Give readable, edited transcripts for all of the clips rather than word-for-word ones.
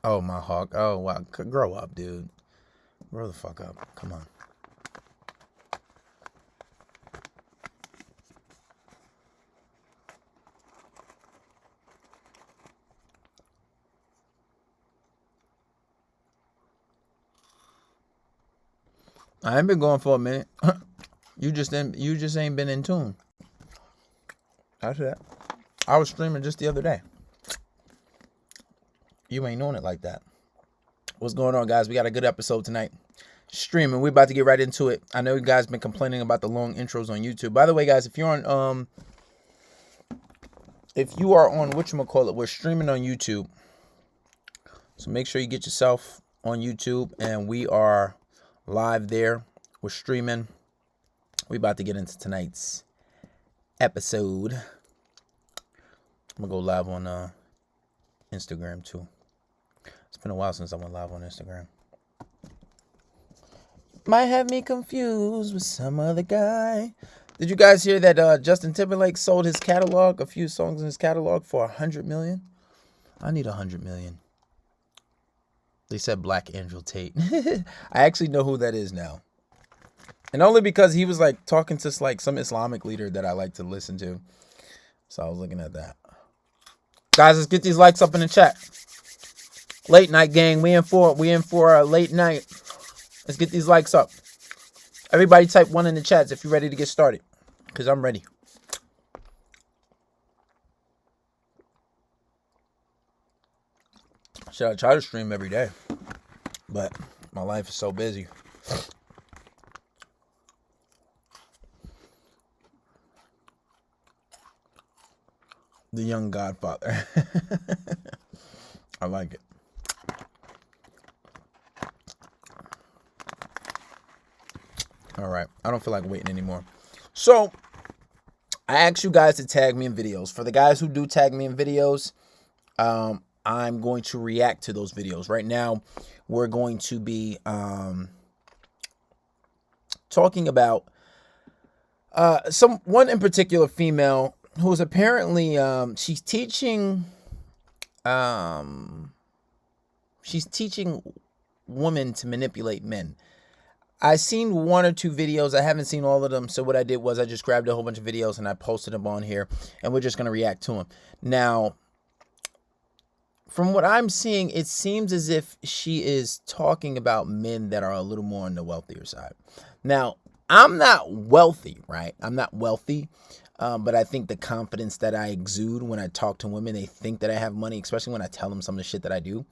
Oh, my hawk. Oh, wow. Grow up, dude. Grow the fuck up. Come on. I ain't been going for a minute. You just ain't been in tune. That's it. I was streaming just the other day. You ain't knowing it like that. What's going on, guys? We got a good episode tonight. Streaming. We're about to get right into it. I know you guys been complaining about the long intros on YouTube. By the way, guys, if you are on whatchamacallit, we're streaming on YouTube. So make sure you get yourself on YouTube, and we are live there. We're streaming. We about to get into tonight's episode. I'm gonna go live on Instagram too. It's been a while since I went live on Instagram. Might have me confused with some other guy. Did you guys hear that Justin Timberlake sold his catalog, a few songs in his catalog, for $100 million? I need $100 million. They said Black Angel Tate. I actually know who that is now. And only because he was like talking to like some Islamic leader that I like to listen to. So I was looking at that. Guys, let's get these likes up in the chat. Late night gang, we in for a late night. Let's get these likes up. Everybody type 1 in the chats if you're ready to get started. Because I'm ready. Should I try to stream every day? But my life is so busy. The young Godfather. I like it. All right. I don't feel like waiting anymore. So, I asked you guys to tag me in videos. For the guys who do tag me in videos, I'm going to react to those videos. Right now, we're going to be talking about one in particular female who's apparently she's teaching women to manipulate men. I seen 1 or 2 videos. I haven't seen all of them. So what I did was I just grabbed a whole bunch of videos and I posted them on here, and we're just going to react to them. Now, from what I'm seeing, it seems as if she is talking about men that are a little more on the wealthier side. Now, I'm not wealthy, right? I'm not wealthy. But I think the confidence that I exude when I talk to women, they think that I have money, especially when I tell them some of the shit that I do.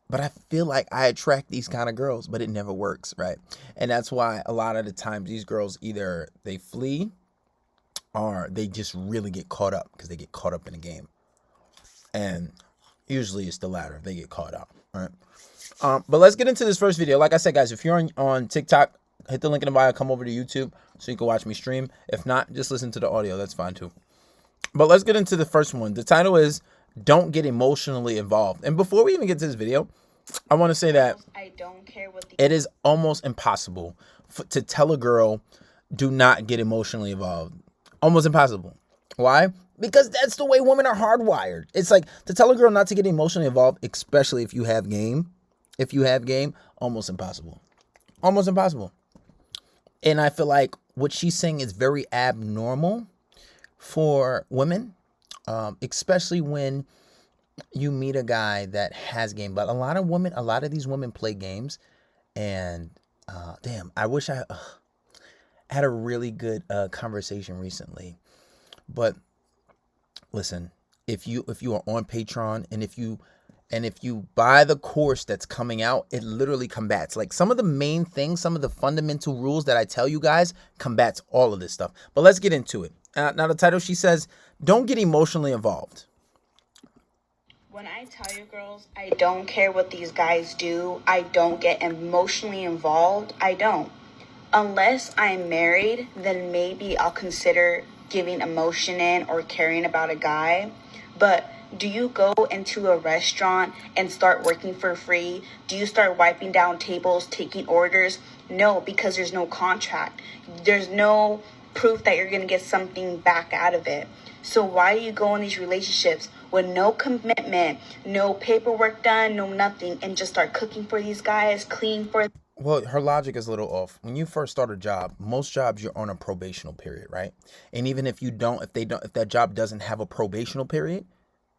But I feel like I attract these kind of girls, but it never works, right? And that's why a lot of the times these girls either they flee or they just really get caught up because they get caught up in a game. And usually it's the latter. They get caught up, right? But let's get into this first video. Like I said, guys, if you're on TikTok, hit the link in the bio, come over to YouTube so you can watch me stream. If not, just listen to the audio. That's fine too. But let's get into the first one. The title is Don't Get Emotionally Involved. And before we even get to this video, I want to say that I don't care what it is almost impossible to tell a girl, do not get emotionally involved. Almost impossible. Why? Because that's the way women are hardwired. It's like to tell a girl not to get emotionally involved, especially if you have game. If you have game, almost impossible. Almost impossible. And I feel like what she's saying is very abnormal for women, especially when you meet a guy that has game. But a lot of these women play games, and damn, I wish I had a really good conversation recently. But listen, if you are on Patreon and if you buy the course that's coming out, it literally combats like some of the main things, some of the fundamental rules that I tell you guys combats all of this stuff. But let's get into it. Now the title, she says, don't get emotionally involved. When I tell you girls, I don't care what these guys do. I don't get emotionally involved. I don't. Unless I'm married, then maybe I'll consider giving emotion in or caring about a guy. But do you go into a restaurant and start working for free? Do you start wiping down tables, taking orders? No, because there's no contract. There's no proof that you're going to get something back out of it. So why do you go in these relationships with no commitment, no paperwork done, no nothing, and just start cooking for these guys, clean for. Well, her logic is a little off. When you first start a job, most jobs you're on a probational period, right? And even if that job doesn't have a probational period,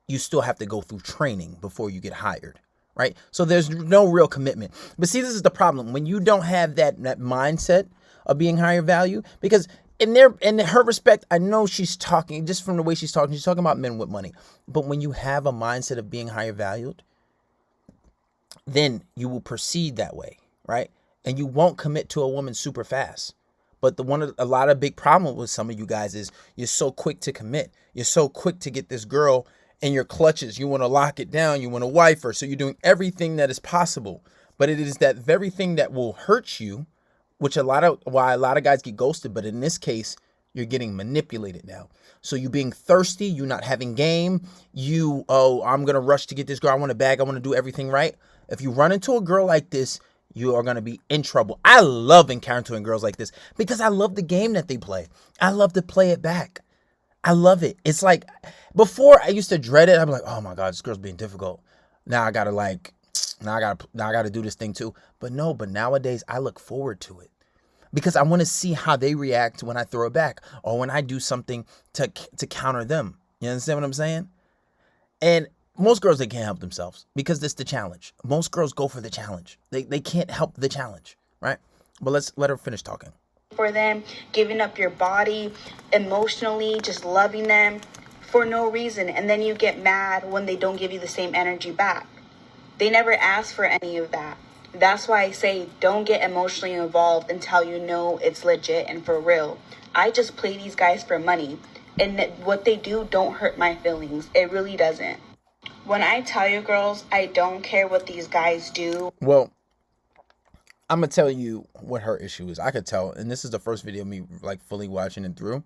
you still have to go through training before you get hired, right? So there's no real commitment. But see, this is the problem. When you don't have that mindset of being higher value, because in her respect, I know she's talking, just from the way she's talking about men with money. But when you have a mindset of being higher valued, then you will proceed that way, right? And you won't commit to a woman super fast. But a lot of big problem with some of you guys is you're so quick to commit. You're so quick to get this girl in your clutches. You want to lock it down. You want to wife her. So you're doing everything that is possible. But it is that very thing that will hurt you, which why a lot of guys get ghosted. But in this case, you're getting manipulated now. So you being thirsty, you not having game, I'm going to rush to get this girl. I want a bag. I want to do everything right. If you run into a girl like this, you are going to be in trouble. I love encountering girls like this because I love the game that they play. I love to play it back. I love it. It's like, before I used to dread it. I'd be like, oh my God, this girl's being difficult. Now I got to do this thing too. But nowadays I look forward to it because I want to see how they react when I throw it back or when I do something to counter them. You understand what I'm saying? And most girls, they can't help themselves because that's the challenge. Most girls go for the challenge. They can't help the challenge, right? But let's let her finish talking. For them, giving up your body, emotionally, just loving them for no reason. And then you get mad when they don't give you the same energy back. They never ask for any of that. That's why I say don't get emotionally involved until you know it's legit and for real. I just play these guys for money. And what they do don't hurt my feelings. It really doesn't. When I tell you girls, I don't care what these guys do. Well, I'm going to tell you what her issue is. I could tell, and this is the first video of me like fully watching it through.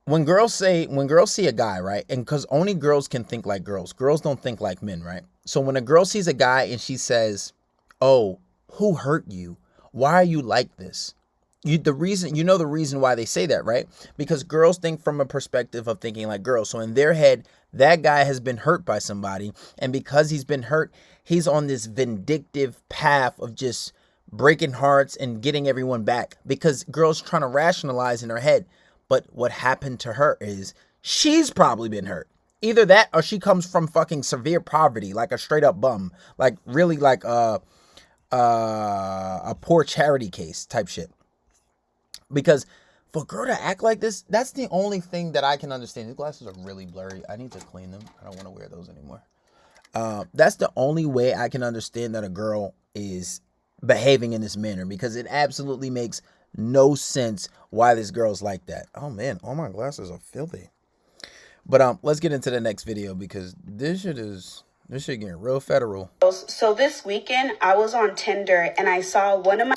When girls see a guy, right? And because only girls can think like girls. Girls don't think like men, right? So when a girl sees a guy and she says, oh, who hurt you? Why are you like this? The reason why they say that, right? Because girls think from a perspective of thinking like girls. So in their head, that guy has been hurt by somebody. And because he's been hurt, he's on this vindictive path of just breaking hearts and getting everyone back. Because girls trying to rationalize in her head. But what happened to her is she's probably been hurt. Either that or she comes from fucking severe poverty, like a straight up bum. Like really like a poor charity case type shit. Because for a girl to act like this, that's the only thing that I can understand. These glasses are really blurry. I need to clean them. I don't want to wear those anymore. That's the only way I can understand that a girl is behaving in this manner. Because it absolutely makes no sense why this girl's like that. Oh man, all my glasses are filthy. But let's get into the next video because this shit getting real federal. So this weekend I was on Tinder and I saw one of my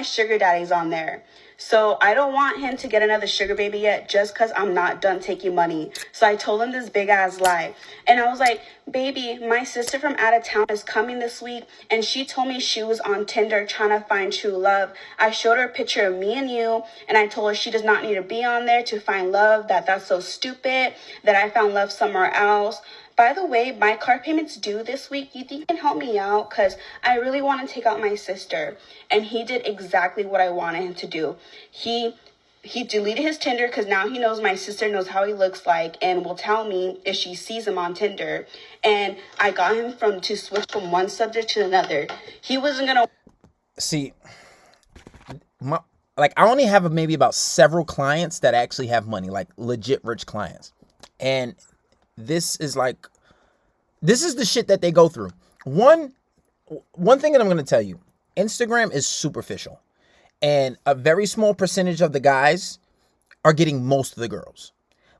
sugar daddies on there. So I don't want him to get another sugar baby yet just because I'm not done taking money. So I told him this big ass lie. And I was like, baby, my sister from out of town is coming this week. And she told me she was on Tinder trying to find true love. I showed her a picture of me and you. And I told her she does not need to be on there to find love. That's so stupid. That I found love somewhere else. By the way, my car payment's due this week. You think you can help me out? Because I really want to take out my sister. And he did exactly what I wanted him to do. He deleted his Tinder because now he knows my sister knows how he looks like and will tell me if she sees him on Tinder. And I got him to switch from one subject to another. He wasn't going to... See, I only have maybe about several clients that actually have money, like legit rich clients. And this is the shit that they go through. One thing that I'm going to tell you, Instagram is superficial. And a very small percentage of the guys are getting most of the girls.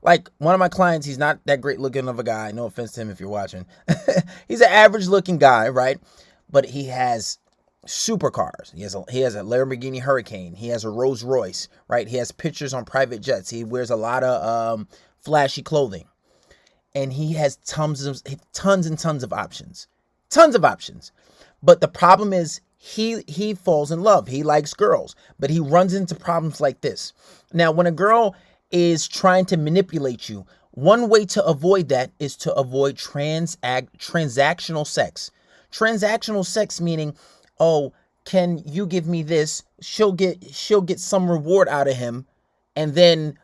Like one of my clients, he's not that great looking of a guy. No offense to him if you're watching. He's an average looking guy, right? But he has supercars. He has a Lamborghini Hurricane. He has a Rolls Royce, right? He has pictures on private jets. He wears a lot of flashy clothing. And he has tons and tons of options. Tons of options. But the problem is he falls in love. He likes girls, but he runs into problems like this. Now, when a girl is trying to manipulate you, one way to avoid that is to avoid transactional sex. Transactional sex meaning, oh, can you give me this? She'll get some reward out of him, and then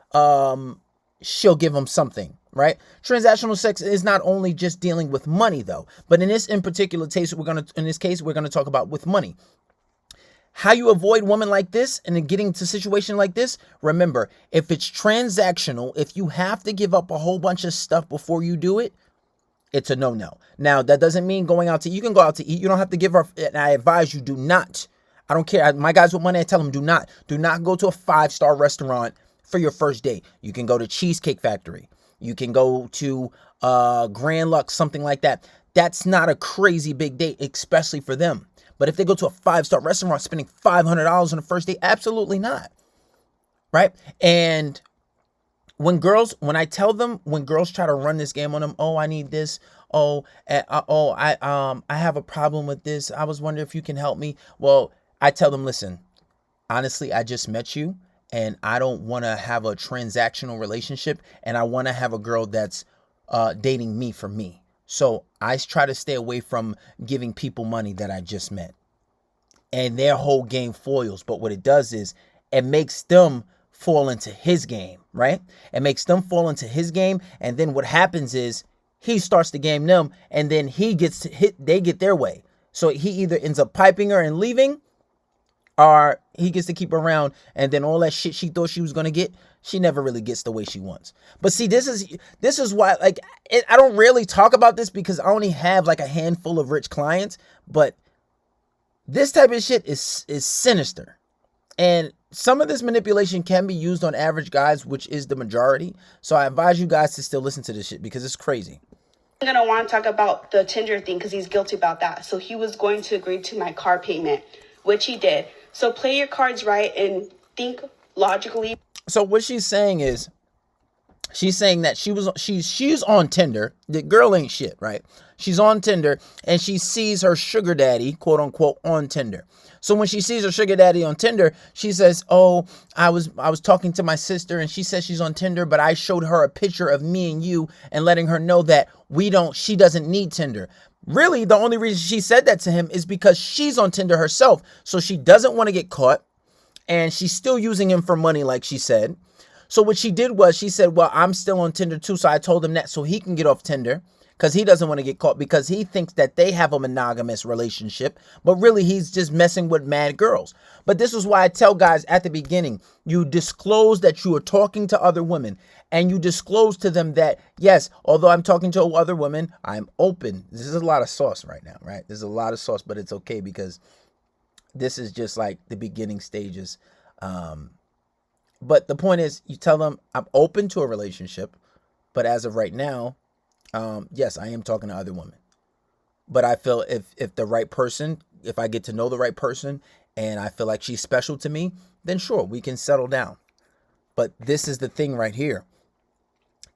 she'll give him something, right? Transactional sex is not only just dealing with money though, but in particular case, we're gonna talk about with money. How you avoid women like this and then getting to a situation like this, remember, if it's transactional, if you have to give up a whole bunch of stuff before you do it, it's a no-no. Now, that doesn't mean going out to eat. You can go out to eat. You don't have to give her, and I advise you, do not. I don't care. My guys with money, I tell them, do not go to a 5-star restaurant for your first date. You can go to Cheesecake Factory. You can go to Grand Lux, something like that. That's not a crazy big date, especially for them. But if they go to a 5-star restaurant spending $500 on the first date, absolutely not. Right? And when girls try to run this game on them, oh, I need this. I have a problem with this. I was wondering if you can help me. Well, I tell them, listen, honestly, I just met you and I don't want to have a transactional relationship, and I want to have a girl that's dating me for me. So I try to stay away from giving people money that I just met. And their whole game foils. But what it does is it makes them fall into his game, right? It makes them fall into his game. And then what happens is he starts to game them, and then he gets to they get their way. So he either ends up piping her and leaving, or he gets to keep her around, and then all that shit she thought she was going to get, she never really gets the way she wants. But see, this is why, like, I don't really talk about this because I only have like a handful of rich clients, but this type of shit is sinister. And some of this manipulation can be used on average guys, which is the majority. So I advise you guys to still listen to this shit because it's crazy. I'm going to want to talk about the Tinder thing because he's guilty about that. So he was going to agree to my car payment, which he did. So play your cards right and think logically. So what she's saying is, she's saying that she's on Tinder. The girl ain't shit, right? She's on Tinder and she sees her sugar daddy, quote unquote, on Tinder. So when she sees her sugar daddy on Tinder, she says, oh, I was talking to my sister and she says she's on Tinder, but I showed her a picture of me and you and letting her know that she doesn't need Tinder. Really, the only reason she said that to him is because she's on Tinder herself. So she doesn't want to get caught, and she's still using him for money, like she said. So what she did was she said, well, I'm still on Tinder too. So I told him that so he can get off Tinder because he doesn't want to get caught because he thinks that they have a monogamous relationship. But really, he's just messing with mad girls. But this is why I tell guys at the beginning, you disclose that you are talking to other women, and you disclose to them that, yes, although I'm talking to other women, I'm open. This is a lot of sauce right now, right? There's a lot of sauce, but it's okay because this is just like the beginning stages. But the point is, you tell them I'm open to a relationship, but as of right now, yes, I am talking to other women. But I feel if the right person, if I get to know the right person and I feel like she's special to me, then sure, we can settle down. But this is the thing right here.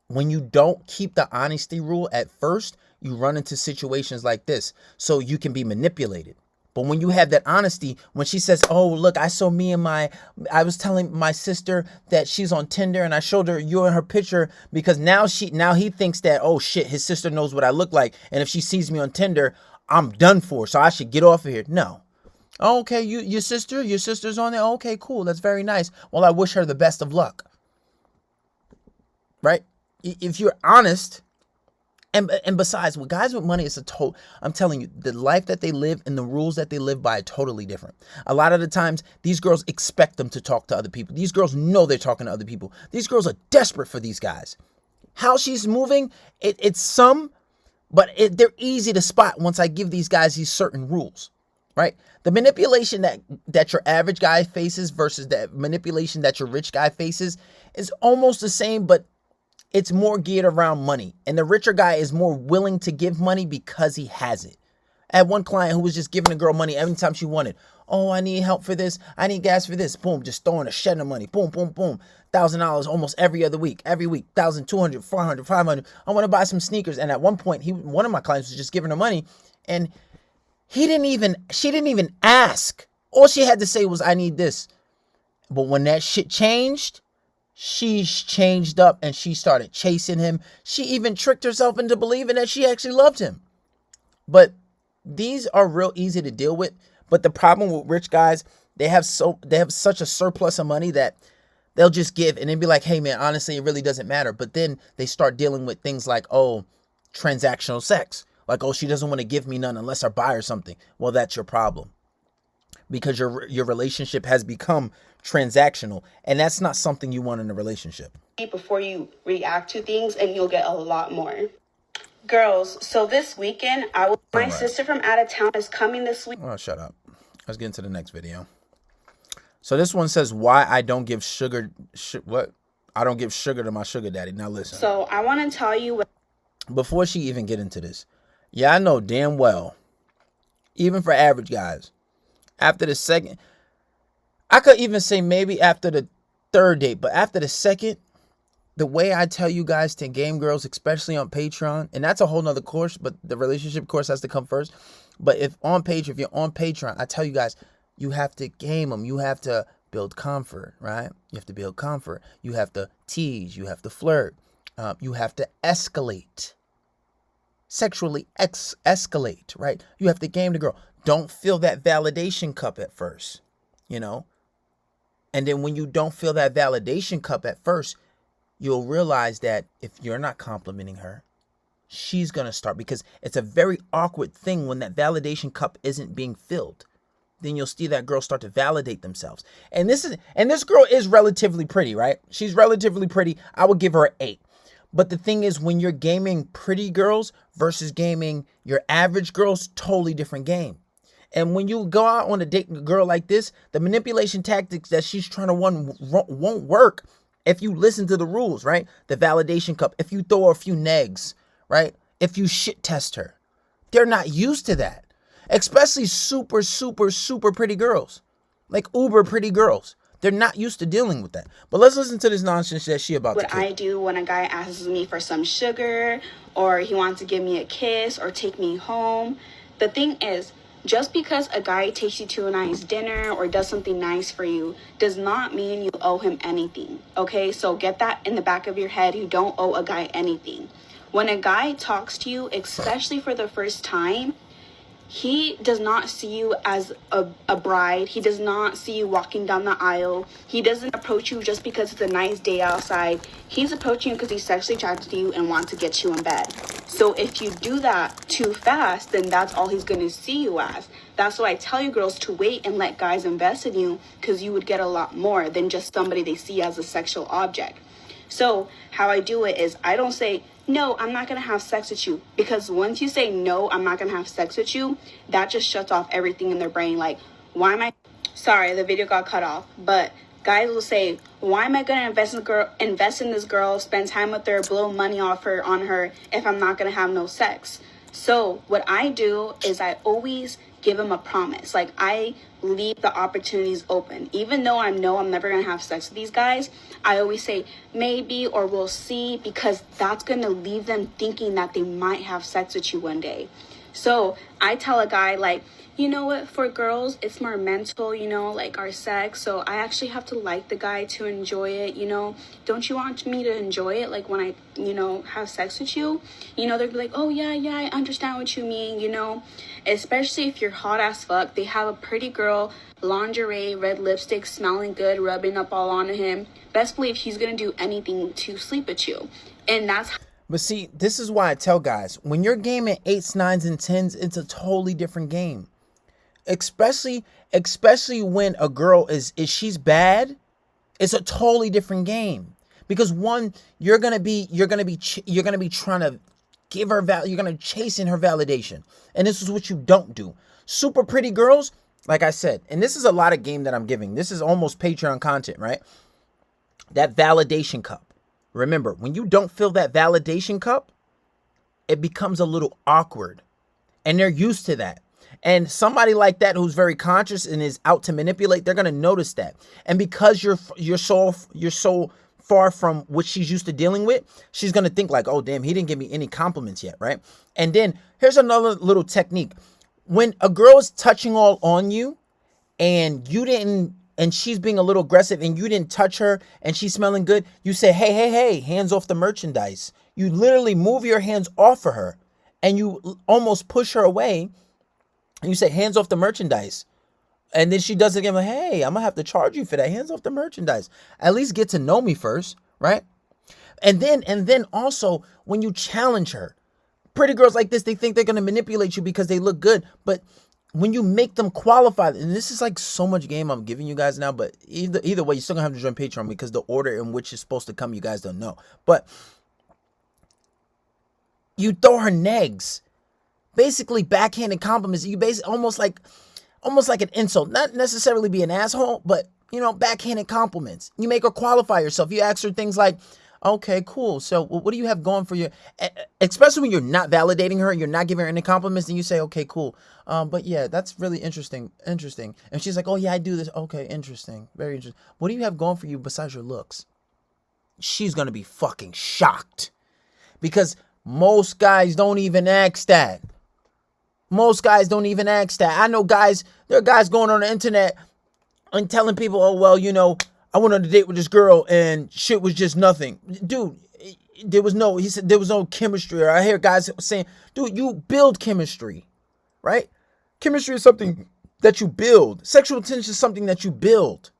When you don't keep the honesty rule at first, you run into situations like this. So you can be manipulated. But when you have that honesty, when she says, oh, look, I was telling my sister that she's on Tinder and I showed her you and her picture because now he thinks that, oh shit, his sister knows what I look like. And if she sees me on Tinder, I'm done for. So I should get off of here. No. Oh, okay. Your sister's on there. Okay, cool. That's very nice. Well, I wish her the best of luck. Right? If you're honest, and besides, with guys with money, it's I'm telling you, the life that they live and the rules that they live by are totally different. A lot of the times, these girls expect them to talk to other people. These girls know they're talking to other people. These girls are desperate for these guys. How she's moving, it's some, but they're easy to spot once I give these guys these certain rules, right? The manipulation that your average guy faces versus the manipulation that your rich guy faces is almost the same, but it's more geared around money. And the richer guy is more willing to give money because he has it. I had one client who was just giving a girl money every time she wanted. Oh, I need help for this. I need gas for this. Boom, just throwing a shed of money. Boom, boom, boom. $1,000 almost every other week. Every week, 1,200, 400, 500. I want to buy some sneakers. And at one point, one of my clients was just giving her money. And She didn't even ask. All she had to say was, I need this. But when that shit changed, she changed up and she started chasing him. She even tricked herself into believing that she actually loved him. But these are real easy to deal with. But the problem with rich guys, they have such a surplus of money that they'll just give and then be like, hey man, honestly, it really doesn't matter. But then they start dealing with things like, oh, transactional sex. Like, oh, she doesn't want to give me none unless I buy her something. Well, that's your problem. Because your relationship has become transactional, and that's not something you want in a relationship. Before you react to things, and you'll get a lot more. Girls, so this weekend, my sister from out of town is coming this week. Oh, shut up. Let's get into the next video. So this one says, why I don't give sugar, I don't give sugar to my sugar daddy. Now listen. So I want to tell you what. Before she even get into this, yeah, I know damn well, even for average guys, after the second, I could even say maybe after the third date, but after the second, the way I tell you guys to game girls, especially on Patreon, and that's a whole nother course, but the relationship course has to come first. But if you're on Patreon, I tell you guys, you have to game them. You have to build comfort, right? You have to build comfort. You have to tease. You have to flirt. You have to escalate. Sexually escalate, right? You have to game the girl. Don't fill that validation cup at first, you know? And then when you don't fill that validation cup at first, you'll realize that if you're not complimenting her, she's going to start, because it's a very awkward thing when that validation cup isn't being filled. Then you'll see that girl start to validate themselves. And this girl is relatively pretty, right? She's relatively pretty. I would give her an 8. But the thing is, when you're gaming pretty girls versus gaming your average girls, totally different game. And when you go out on a date with a girl like this, the manipulation tactics that she's trying to won't work if you listen to the rules, right? The validation cup, if you throw her a few negs, right? If you shit test her. They're not used to that. Especially super, super, super pretty girls. Like uber pretty girls. They're not used to dealing with that. But let's listen to this nonsense that she about to kick. What I do when a guy asks me for some sugar, or he wants to give me a kiss or take me home. The thing is, just because a guy takes you to a nice dinner or does something nice for you does not mean you owe him anything. Okay, so get that in the back of your head. You don't owe a guy anything. When a guy talks to you, especially for the first time, he does not see you as a bride. He does not see you walking down the aisle. He doesn't approach you just because it's a nice day outside. He's approaching you because he's sexually attracted to you and wants to get you in bed. So if you do that too fast, then that's all he's going to see you as. That's why I tell you girls to wait and let guys invest in you, because you would get a lot more than just somebody they see as a sexual object. So how I do it is I don't say, no, I'm not going to have sex with you. Because once you say, no, I'm not going to have sex with you, that just shuts off everything in their brain. Like, why am I... Sorry, the video got cut off. But guys will say, why am I going to invest in this girl, spend time with her, blow money on her if I'm not going to have no sex? So what I do is I always give them a promise. Like, I leave the opportunities open. Even though I know I'm never going to have sex with these guys, I always say maybe or we'll see, because that's going to leave them thinking that they might have sex with you one day. So I tell a guy, like, you know what, for girls, it's more mental, you know, like our sex. So I actually have to like the guy to enjoy it, you know. Don't you want me to enjoy it, like when I, you know, have sex with you? You know, they'll be like, oh, yeah, I understand what you mean, you know. Especially if you're hot as fuck, they have a pretty girl, lingerie, red lipstick, smelling good, rubbing up all on him. Best believe he's going to do anything to sleep with you. And that's... But see, this is why I tell guys, when you're gaming 8s, 9s, and 10s, it's a totally different game. Especially when a girl she's bad, it's a totally different game. Because one, you're gonna be trying to give her value, you're gonna chase in her validation, and this is what you don't do. Super pretty girls, like I said, and this is a lot of game that I'm giving. This is almost Patreon content, right? That validation cup. Remember, when you don't fill that validation cup, it becomes a little awkward, and they're used to that. And somebody like that who's very conscious and is out to manipulate, they're gonna notice that. And because you're so far from what she's used to dealing with, she's gonna think like, oh damn, he didn't give me any compliments yet, right? And then here's another little technique. when a girl is touching all on you and you didn't, and she's being a little aggressive and you didn't touch her and she's smelling good, you say, hey, hey, hey, hands off the merchandise. You literally move your hands off of her and you almost push her away and you say, hands off the merchandise. And then she does it again, like, hey, I'm gonna have to charge you for that. Hands off the merchandise. At least get to know me first, right? And then also when you challenge her, pretty girls like this, they think they're gonna manipulate you because they look good. But when you make them qualify, and this is like so much game I'm giving you guys now, but either way, you're still gonna have to join Patreon because the order in which it's supposed to come, you guys don't know. But you throw her negs, basically backhanded compliments. You basically almost like an insult, not necessarily be an asshole, but backhanded compliments. You make her qualify herself. You ask her things like, okay, cool. So what do you have going for you? Especially when you're not validating her, you're not giving her any compliments, and you say, okay, cool. But yeah, that's really interesting. And she's like, oh yeah, I do this. Okay, interesting. Very interesting. What do you have going for you besides your looks? She's going to be fucking shocked because most guys don't even ask that. Most guys don't even ask that. I know guys, there are guys going on the internet and telling people, oh, well, I went on a date with this girl and shit was just nothing. Dude, he said there was no chemistry. Or I hear guys saying, dude, you build chemistry, right? Chemistry is something that you build. Sexual tension is something that you build.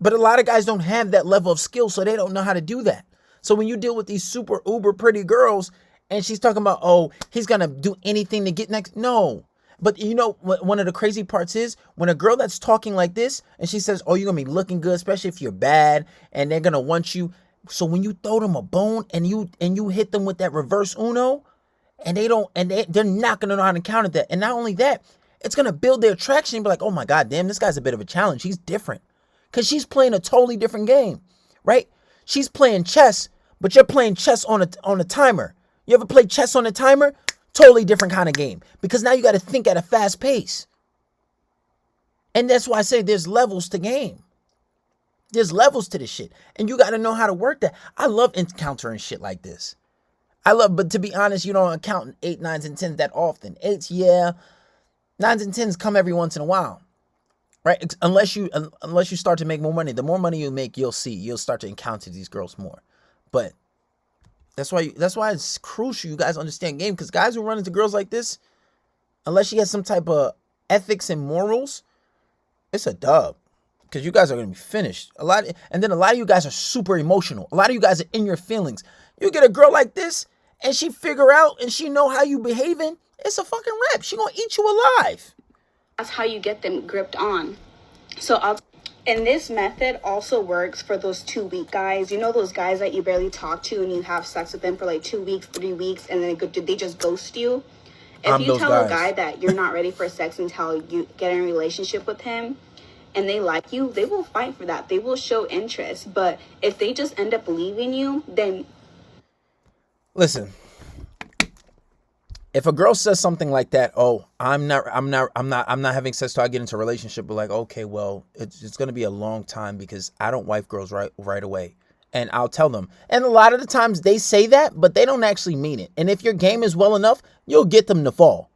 But a lot of guys don't have that level of skill, so they don't know how to do that. So when you deal with these super uber pretty girls and she's talking about, oh, he's going to do anything to get next. No. But one of the crazy parts is when a girl that's talking like this and she says, oh, you're going to be looking good, especially if you're bad and they're going to want you. So when you throw them a bone and you hit them with that reverse Uno and they're not going to know how to counter that. And not only that, it's going to build their attraction and be like, oh my God, damn, this guy's a bit of a challenge. He's different because she's playing a totally different game, right? She's playing chess, but you're playing chess on a timer. You ever play chess on a timer? Totally different kind of game because now you got to think at a fast pace. And that's why I say there's levels to game. There's levels to this shit. And you got to know how to work that. I love encountering shit like this. But to be honest, you don't count 8, 9s, and 10s that often. 8s, yeah. 9s and 10s come every once in a while. Right? Unless you start to make more money. The more money you make, you'll start to encounter these girls more. But that's why it's crucial you guys understand game, because guys who run into girls like this, unless she has some type of ethics and morals, it's a dub. Because you guys are going to be finished. And then a lot of you guys are super emotional. A lot of you guys are in your feelings. You get a girl like this, and she figure out and she know how you behaving, it's a fucking wrap. She going to eat you alive. That's how you get them gripped on. And this method also works for those 2-week guys. You know those guys that you barely talk to and you have sex with them for like 2 weeks, 3 weeks, and then they just ghost you? If you tell a guy that you're not ready for sex until you get in a relationship with him and they like you, they will fight for that. They will show interest. But if they just end up leaving you, then... Listen. If a girl says something like that, oh, I'm not having sex till I get into a relationship, but like, okay, well, it's going to be a long time because I don't wife girls right away. And I'll tell them. And a lot of the times they say that, but they don't actually mean it. And if your game is well enough, you'll get them to fall.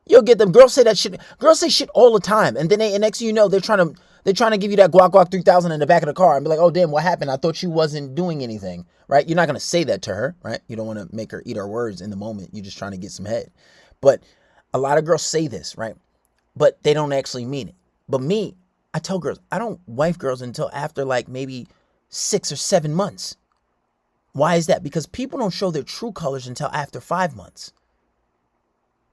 You'll get them. Girls say that shit. Girls say shit all the time. And then next thing you know, they're trying to give you that guac 3000 in the back of the car and be like, oh, damn, what happened? I thought she wasn't doing anything, right? You're not going to say that to her, right? You don't want to make her eat her words in the moment. You're just trying to get some head. But a lot of girls say this, right? But they don't actually mean it. But me, I tell girls, I don't wife girls until after like maybe 6 or 7 months. Why is that? Because people don't show their true colors until after 5 months.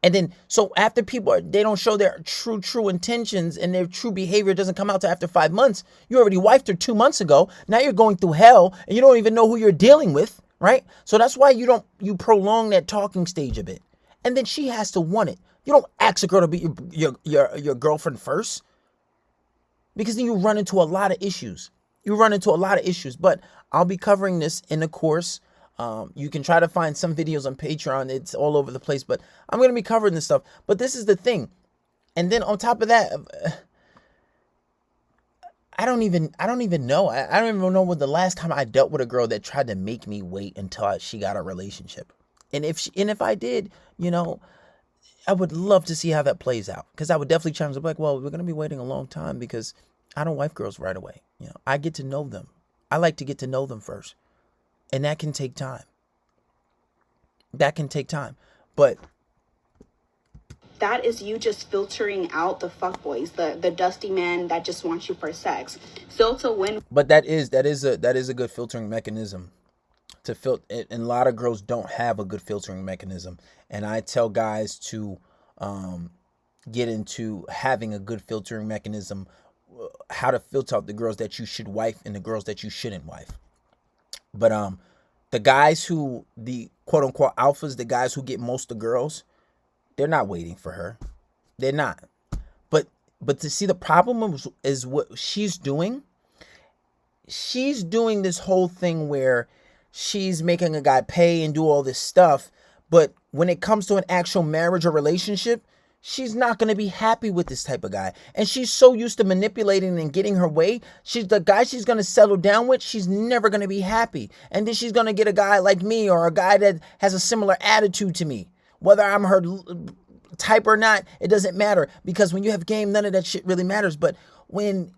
And then, so after they don't show their true intentions and their true behavior doesn't come out till after 5 months, you already wifed her 2 months ago. Now you're going through hell and you don't even know who you're dealing with, right? So that's why you prolong that talking stage a bit. And then she has to want it. You don't ask a girl to be your girlfriend first, because then you run into a lot of issues. But I'll be covering this in the course. You can try to find some videos on Patreon. It's all over the place, but I'm going to be covering this stuff. But this is the thing. And then on top of that, I don't even know. I don't even know when the last time I dealt with a girl that tried to make me wait until she got a relationship. And if I did, I would love to see how that plays out, because I would definitely challenge them like, well, we're going to be waiting a long time because I don't wife girls right away. You know, I get to know them. I like to get to know them first. And that can take time. That can take time. But that is you just filtering out the fuckboys, the dusty man that just wants you for sex. So to win. But that is a good filtering mechanism to filter. And a lot of girls don't have a good filtering mechanism. And I tell guys to get into having a good filtering mechanism, how to filter out the girls that you should wife and the girls that you shouldn't wife. But the guys who, the quote unquote alphas, the guys who get most of the girls, they're not waiting for her. They're not. But to see, the problem is what she's doing. She's doing this whole thing where she's making a guy pay and do all this stuff. But when it comes to an actual marriage or relationship, she's not going to be happy with this type of guy. And she's so used to manipulating and getting her way. She's the guy she's going to settle down with. She's never going to be happy. And then she's going to get a guy like me, or a guy that has a similar attitude to me. Whether I'm her type or not, it doesn't matter. Because when you have game, none of that shit really matters. But when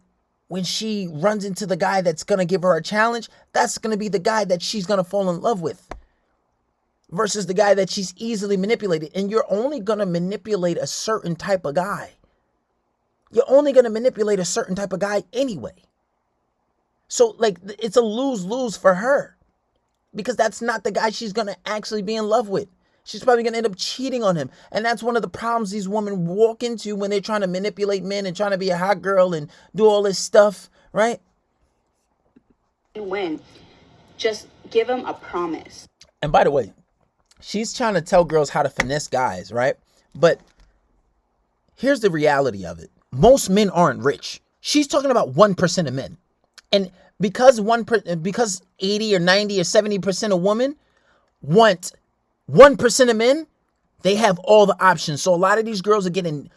she runs into the guy that's going to give her a challenge, that's going to be the guy that she's going to fall in love with. Versus the guy that she's easily manipulated. And you're only going to manipulate a certain type of guy. You're only going to manipulate a certain type of guy anyway. So, like, it's a lose-lose for her. Because that's not the guy she's going to actually be in love with. She's probably going to end up cheating on him. And that's one of the problems these women walk into when they're trying to manipulate men and trying to be a hot girl and do all this stuff, right? Win. Just give them a promise. And by the way, she's trying to tell girls how to finesse guys, right? But here's the reality of it. Most men aren't rich. She's talking about 1% of men. And because 80 or 90 or 70% of women want 1% of men, they have all the options. So a lot of these girls are getting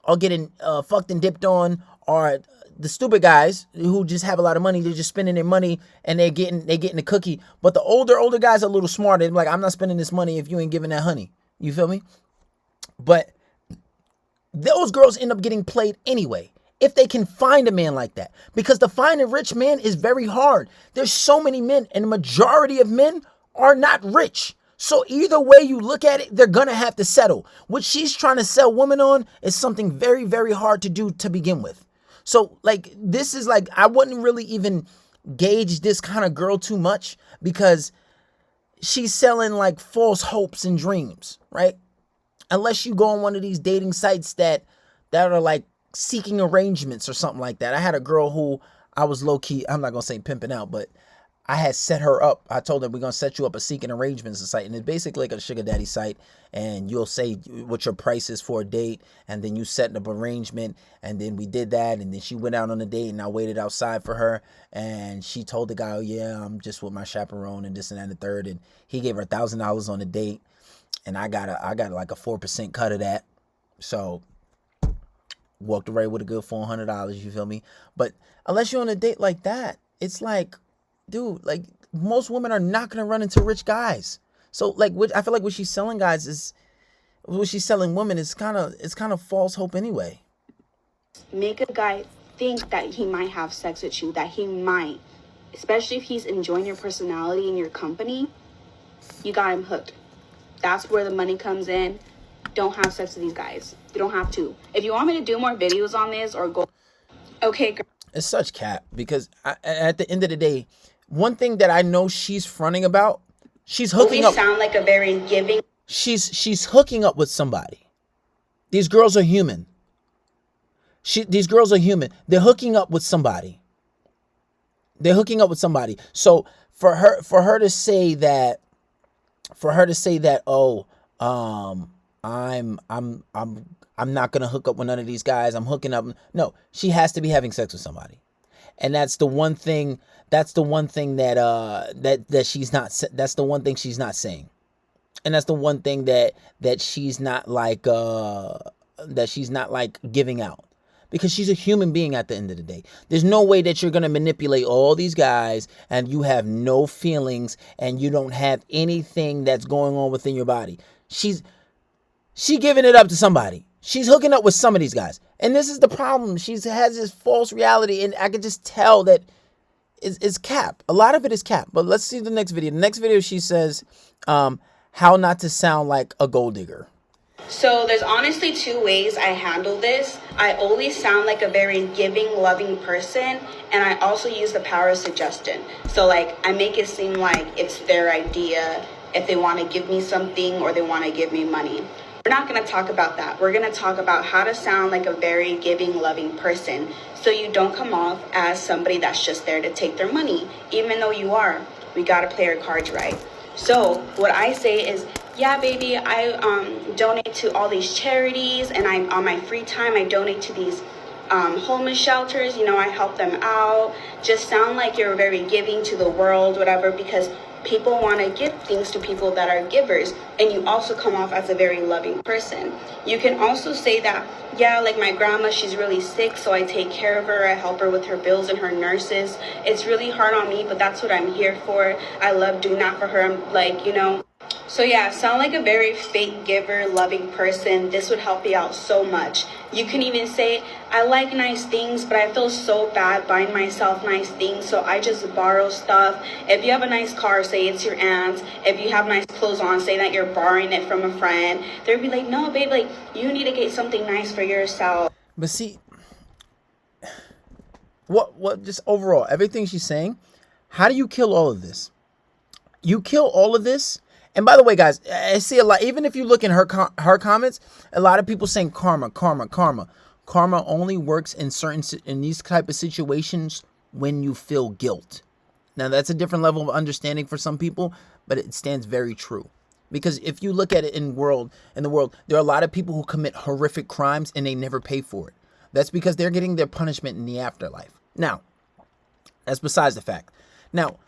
fucked and dipped on, are the stupid guys who just have a lot of money. They're just spending their money and they're getting the cookie. But the older guys are a little smarter. They're like, I'm not spending this money if you ain't giving that honey. You feel me? But those girls end up getting played anyway, if they can find a man like that. Because to find a rich man is very hard. There's so many men, and the majority of men are not rich. So either way you look at it, they're going to have to settle. What she's trying to sell women on is something very, very hard to do to begin with. So, like, this is like, I wouldn't really even gauge this kind of girl too much, because she's selling like false hopes and dreams, right? Unless you go on one of these dating sites that are like seeking arrangements or something like that. I had a girl who I was low-key, I'm not going to say pimping out, but I had set her up. I told her, we're going to set you up a seeking arrangements site. And it's basically like a sugar daddy site. And you'll say what your price is for a date. And then you set up an arrangement. And then we did that. And then she went out on a date and I waited outside for her. And she told the guy, oh yeah, I'm just with my chaperone and this and that and the third. And he gave her $1,000 on the date. And I got like a 4% cut of that. So walked away with a good $400. You feel me? But unless you're on a date like that, it's like, dude, like, most women are not going to run into rich guys. So, like, I feel like what she's selling guys is, what she's selling women is kind of false hope anyway. Make a guy think that he might have sex with you, that he might. Especially if he's enjoying your personality and your company, you got him hooked. That's where the money comes in. Don't have sex with these guys. You don't have to. If you want me to do more videos on this or go, okay, girl. It's such cap, because at the end of the day, one thing that I know she's fronting about, she's hooking up. Sound like a very giving. She's hooking up with somebody. These girls are human. These girls are human. They're hooking up with somebody. So for her to say that, oh, I'm not gonna hook up with none of these guys. I'm hooking up. No, she has to be having sex with somebody, and that's the one thing. That's the one thing that she's not. That's the one thing she's not saying, and that's the one thing that she's not like giving out, because she's a human being at the end of the day. There's no way that you're gonna manipulate all these guys and you have no feelings and you don't have anything that's going on within your body. She's she giving it up to somebody. She's hooking up with some of these guys. And this is the problem. She has this false reality, and I could just tell that it's cap. A lot of it is cap. But let's see the next video. The next video, she says, how not to sound like a gold digger. So there's honestly two ways I handle this. I always sound like a very giving, loving person, and I also use the power of suggestion. So like I make it seem like it's their idea if they want to give me something or they want to give me money. We're not going to talk about that. We're going to talk about how to sound like a very giving, loving person so you don't come off as somebody that's just there to take their money, even though you are. We got to play our cards right. So what I say is, yeah, baby, I donate to all these charities, and I on my free time I donate to these homeless shelters. You know, I help them out. Just sound like you're very giving to the world, whatever, because people want to give things to people that are givers, and you also come off as a very loving person. You can also say that, yeah, like my grandma, she's really sick, so I take care of her. I help her with her bills and her nurses. It's really hard on me, but that's what I'm here for. I love doing that for her. I'm like, you know. So yeah, sound like a very fake giver, loving person. This would help you out so much. You can even say, I like nice things, but I feel so bad buying myself nice things, so I just borrow stuff. If you have a nice car, say it's your aunt's. If you have nice clothes on, say that you're borrowing it from a friend. They'll be like, no, babe, like you need to get something nice for yourself. But see, what just overall, everything she's saying, how do you kill all of this? You kill all of this. And by the way, guys, I see a lot, even if you look in her comments, a lot of people saying karma, karma, karma. Karma only works in these type of situations when you feel guilt. Now, that's a different level of understanding for some people, but it stands very true. Because if you look at it in the world, there are a lot of people who commit horrific crimes and they never pay for it. That's because they're getting their punishment in the afterlife. Now, that's besides the fact. Now,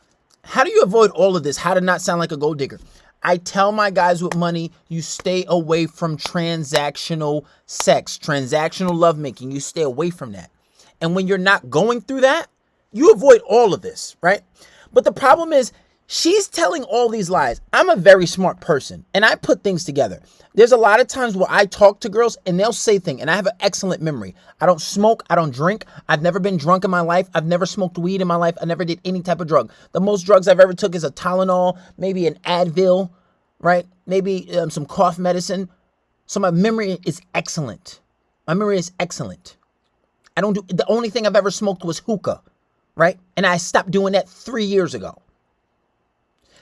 how do you avoid all of this? How to not sound like a gold digger? I tell my guys with money, you stay away from transactional sex, transactional lovemaking. You stay away from that. And when you're not going through that, you avoid all of this, right? But the problem is, she's telling all these lies. I'm a very smart person, and I put things together. There's a lot of times where I talk to girls, and they'll say things, and I have an excellent memory. I don't smoke. I don't drink. I've never been drunk in my life. I've never smoked weed in my life. I never did any type of drug. The most drugs I've ever took is a Tylenol, maybe an Advil, right? Maybe some cough medicine. So my memory is excellent. My memory is excellent. The only thing I've ever smoked was hookah, right? And I stopped doing that 3 years ago.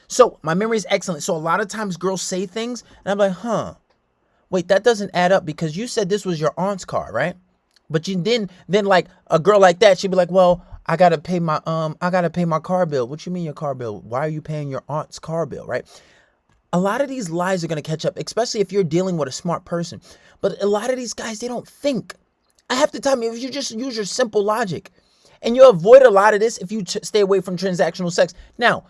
So my memory is excellent. So a lot of times girls say things and I'm like, wait, that doesn't add up because you said this was your aunt's car, right? But you then like a girl like that, she'd be like, well, I gotta pay my car bill. What you mean your car bill? Why are you paying your aunt's car bill, right? A lot of these lies are gonna catch up, especially if you're dealing with a smart person. But a lot of these guys, they don't think. I have to tell you, if you just use your simple logic and you avoid a lot of this if you stay away from transactional sex. Now,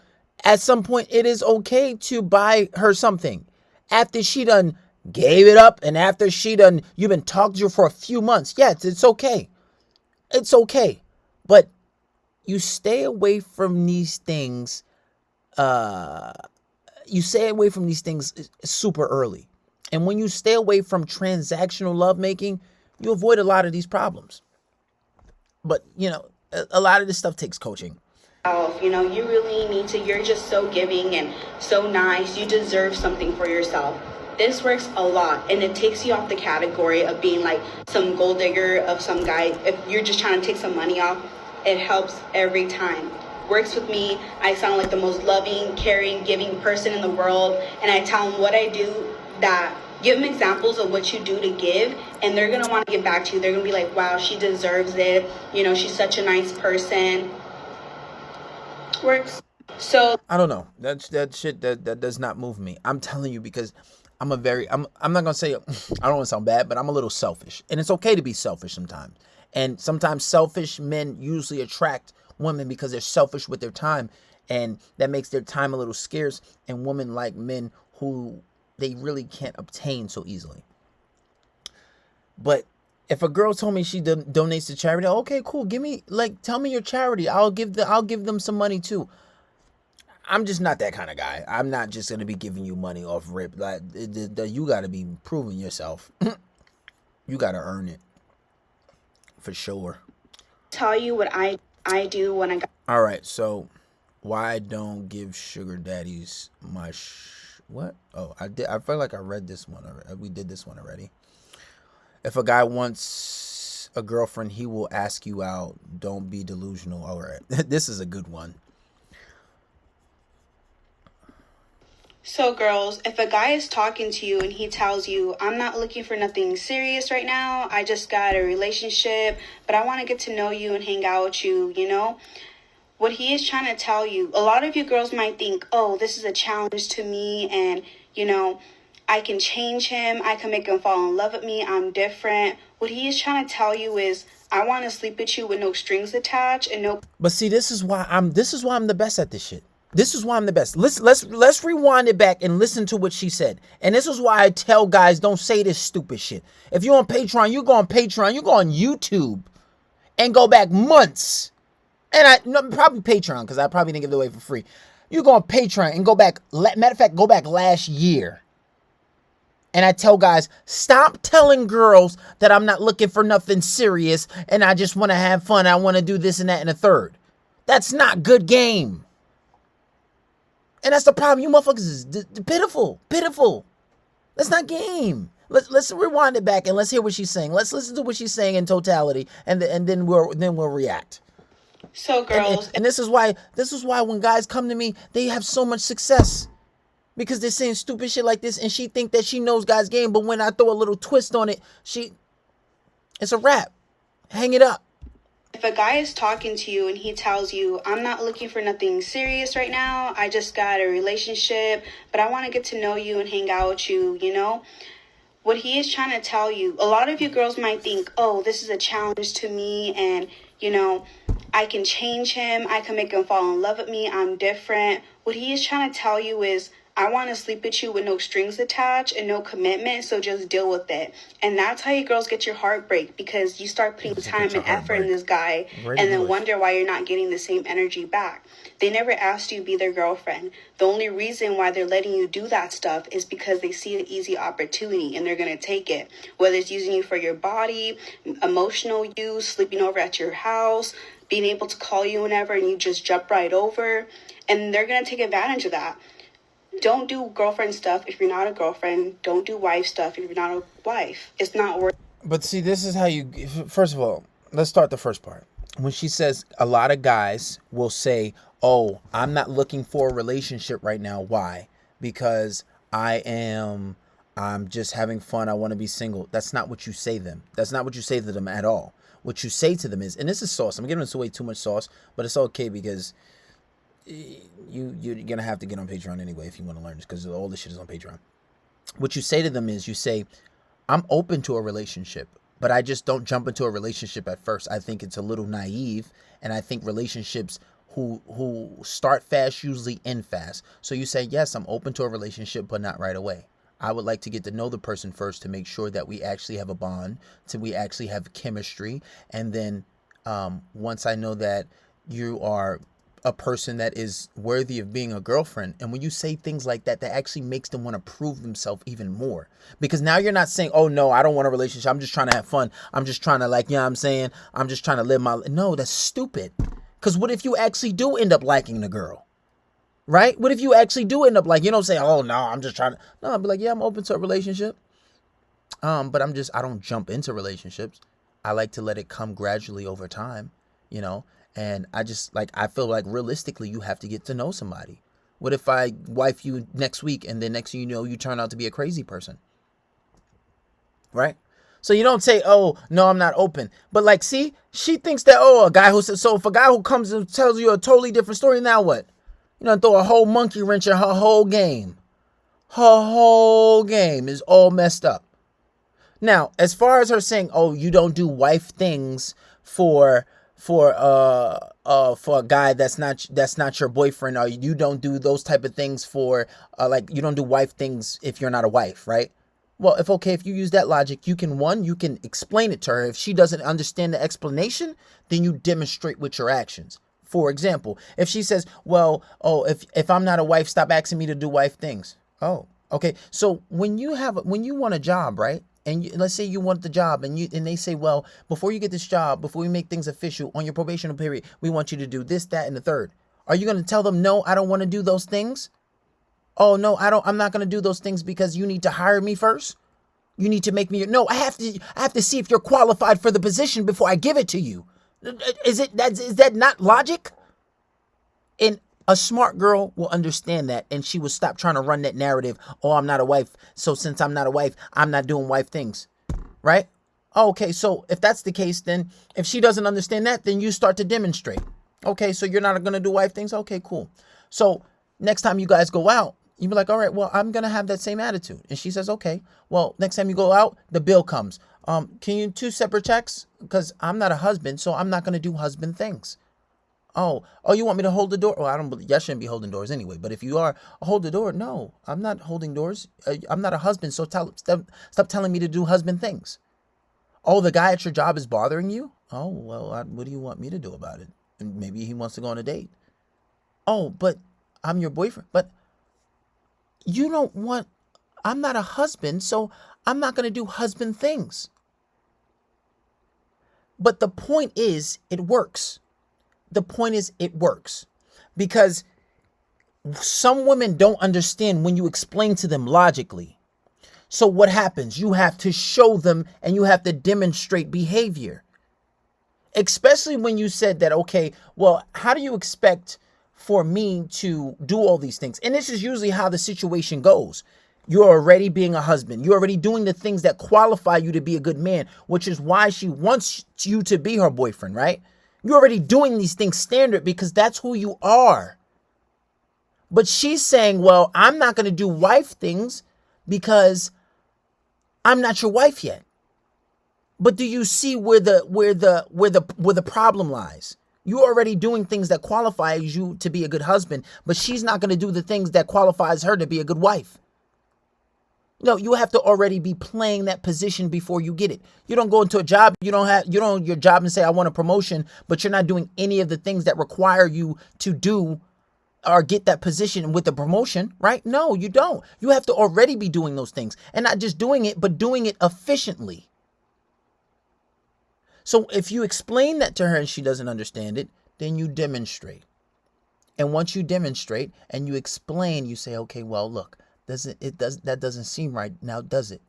at some point, it is okay to buy her something after she done gave it up and after you've been talking to her for a few months. Yes, it's okay. It's okay. But you stay away from these things. You stay away from these things super early. And when you stay away from transactional lovemaking, you avoid a lot of these problems. But, you know, a lot of this stuff takes coaching. You know, you really need to, you're just so giving and so nice. You deserve something for yourself. This works a lot, and it takes you off the category of being like some gold digger of some guy. If you're just trying to take some money off, it helps every time. Works with me. I sound like the most loving, caring, giving person in the world, and I tell them what I do, that give them examples of what you do to give, and they're gonna want to give back to you. They're gonna be like, wow, she deserves it. You know, she's such a nice person. Works. So I don't know. That shit that does not move me. I'm telling you, because I'm not gonna say I don't want to sound bad, but I'm a little selfish. And it's okay to be selfish sometimes. And sometimes selfish men usually attract women because they're selfish with their time, and that makes their time a little scarce, and women like men who they really can't obtain so easily. But if a girl told me she donates to charity, okay, cool. Tell me your charity. I'll give them some money too. I'm just not that kind of guy. I'm not just gonna be giving you money off rip. Like you got to be proving yourself. You got to earn it for sure. Tell you what I do when I got. All right, so why don't give sugar daddies my what? Oh, I did. I feel like I read this one already. We did this one already. If a guy wants a girlfriend, he will ask you out. Don't be delusional. All right, this is a good one. So girls, if a guy is talking to you and he tells you, I'm not looking for nothing serious right now, I just got a relationship, but I want to get to know you and hang out with you, you know? What he is trying to tell you, a lot of you girls might think, oh, this is a challenge to me and, you know, I can change him, I can make him fall in love with me, I'm different. What he is trying to tell you is, I want to sleep with you with no strings attached and no. But see, this is why I'm the best at this shit. This is why I'm the best. Let's rewind it back and listen to what she said. And this is why I tell guys, don't say this stupid shit. If you're on Patreon, you go on Patreon, you go on YouTube and go back months. And probably Patreon, because I probably didn't give it away for free. You go on Patreon and go back, matter of fact, go back last year. And I tell guys, stop telling girls that I'm not looking for nothing serious and I just want to have fun. I want to do this and that and a third. That's not good game. And that's the problem. You motherfuckers is pitiful. That's not game. Let's rewind it back and let's hear what she's saying. Let's listen to what she's saying in totality, and then we'll react. So girls, and this is why when guys come to me, they have so much success because they're saying stupid shit like this, and she think that she knows guys' game, but when I throw a little twist on it, it's a wrap. Hang it up. if a guy is talking to you and he tells you, I'm not looking for nothing serious right now, I just got a relationship, but I want to get to know you and hang out with you, you know? What he is trying to tell you, a lot of you girls might think, oh, this is a challenge to me and, you know, I can change him, I can make him fall in love with me, I'm different. What he is trying to tell you is, I want to sleep with you with no strings attached and no commitment, so just deal with it. And that's how you girls get your heartbreak, because you start putting time and effort in this guy and then wonder why you're not getting the same energy back. They never asked you to be their girlfriend. The only reason why they're letting you do that stuff is because they see an easy opportunity and they're going to take it. Whether it's using you for your body, emotional use, sleeping over at your house, being able to call you whenever and you just jump right over. And they're going to take advantage of that. Don't do girlfriend stuff if you're not a girlfriend. Don't do wife stuff if you're not a wife. It's not worth. But see, this is how you... First of all, let's start the first part. When she says, a lot of guys will say, oh, I'm not looking for a relationship right now. Why? Because I'm just having fun. I want to be single. That's not what you say to them. That's not what you say to them at all. What you say to them is, and this is sauce. I'm giving this away too much sauce, but it's okay because you're going to have to get on Patreon anyway if you want to learn this, because all this shit is on Patreon. What you say to them is, you say, I'm open to a relationship, but I just don't jump into a relationship at first. I think it's a little naive, and I think relationships who start fast usually end fast. So you say, yes, I'm open to a relationship, but not right away. I would like to get to know the person first to make sure that we actually have a bond, to we actually have chemistry. And then once I know that you are a person that is worthy of being a girlfriend, and when you say things like that, that actually makes them want to prove themselves even more. Because now you're not saying, oh, no, I don't want a relationship. I'm just trying to have fun. I'm just trying to, like, you know what I'm saying? I'm just trying to live my... No, that's stupid. Because what if you actually do end up liking the girl? Right? What if you actually do end up like, you don't say, oh, no, I'm just trying to... No, I'll be like, yeah, I'm open to a relationship. But I don't jump into relationships. I like to let it come gradually over time, you know? And I feel like realistically, you have to get to know somebody. What if I wife you next week and then next thing you know, you turn out to be a crazy person? Right? So you don't say, oh, no, I'm not open. But like, see, she thinks that, oh, a guy who says, so if a guy who comes and tells you a totally different story, now what? You know, throw a whole monkey wrench in her whole game. Her whole game is all messed up. Now, as far as her saying, oh, you don't do wife things for a guy that's not your boyfriend, or you don't do those type of things for like you don't do wife things if you're not a wife, right? Well, if you use that logic, you can explain it to her. If she doesn't understand the explanation, then you demonstrate with your actions. For example, if she says, well, oh, if I'm not a wife, stop asking me to do wife things. Oh, okay. So when you want a job, right? And let's say you want the job and they say, well, before you get this job, before we make things official on your probational period, we want you to do this, that, and the third. Are you going to tell them, no, I don't want to do those things? Oh, no, I'm not going to do those things because you need to hire me first. You need to make me, no, I have to see if you're qualified for the position before I give it to you. Is that not logic? And a smart girl will understand that, and she will stop trying to run that narrative. Oh, I'm not a wife, so since I'm not a wife, I'm not doing wife things, right? Okay, so if that's the case, then if she doesn't understand that, then you start to demonstrate. Okay, so you're not going to do wife things? Okay, cool. So next time you guys go out, you be like, all right, well, I'm going to have that same attitude. And she says, okay, well, next time you go out, the bill comes. Can you 2 separate checks? Because I'm not a husband, so I'm not going to do husband things. Oh, you want me to hold the door? Well, I don't believe, y'all shouldn't be holding doors anyway. But if you are, hold the door. No, I'm not holding doors. I'm not a husband, so stop telling me to do husband things. Oh, the guy at your job is bothering you? Oh, well, what do you want me to do about it? And maybe he wants to go on a date. Oh, but I'm your boyfriend. But you don't want, I'm not a husband, so I'm not going to do husband things. But the point is, it works. The point is, it works. Because some women don't understand when you explain to them logically. So what happens? You have to show them and you have to demonstrate behavior. Especially when you said that, okay, well, how do you expect for me to do all these things? And this is usually how the situation goes. You're already being a husband. You're already doing the things that qualify you to be a good man, which is why she wants you to be her boyfriend, right? You're already doing these things standard because that's who you are. But she's saying, well, I'm not going to do wife things because I'm not your wife yet. But do you see where the problem lies? You're already doing things that qualifies you to be a good husband, but she's not going to do the things that qualifies her to be a good wife. No, you have to already be playing that position before you get it. You don't go into a job, you don't your job and say, I want a promotion, but you're not doing any of the things that require you to do or get that position with the promotion, right? No, you don't. You have to already be doing those things and not just doing it, but doing it efficiently. So if you explain that to her and she doesn't understand it, then you demonstrate. And once you demonstrate and you explain, you say, okay, well, look, that doesn't seem right now, does it?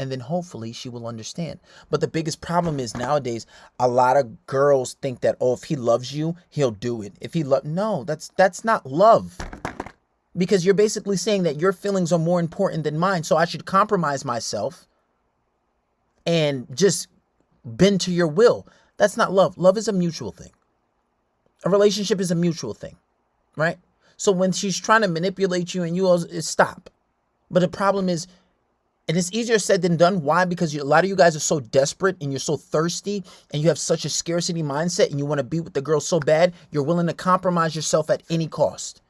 And then hopefully she will understand. But the biggest problem is nowadays, a lot of girls think that, oh, if he loves you, he'll do it. No, that's not love. Because you're basically saying that your feelings are more important than mine. So I should compromise myself and just bend to your will. That's not love. Love is a mutual thing. A relationship is a mutual thing, right? So when she's trying to manipulate you and you all stop. But the problem is, and it's easier said than done. Why? Because a lot of you guys are so desperate and you're so thirsty and you have such a scarcity mindset and you want to be with the girl so bad, you're willing to compromise yourself at any cost.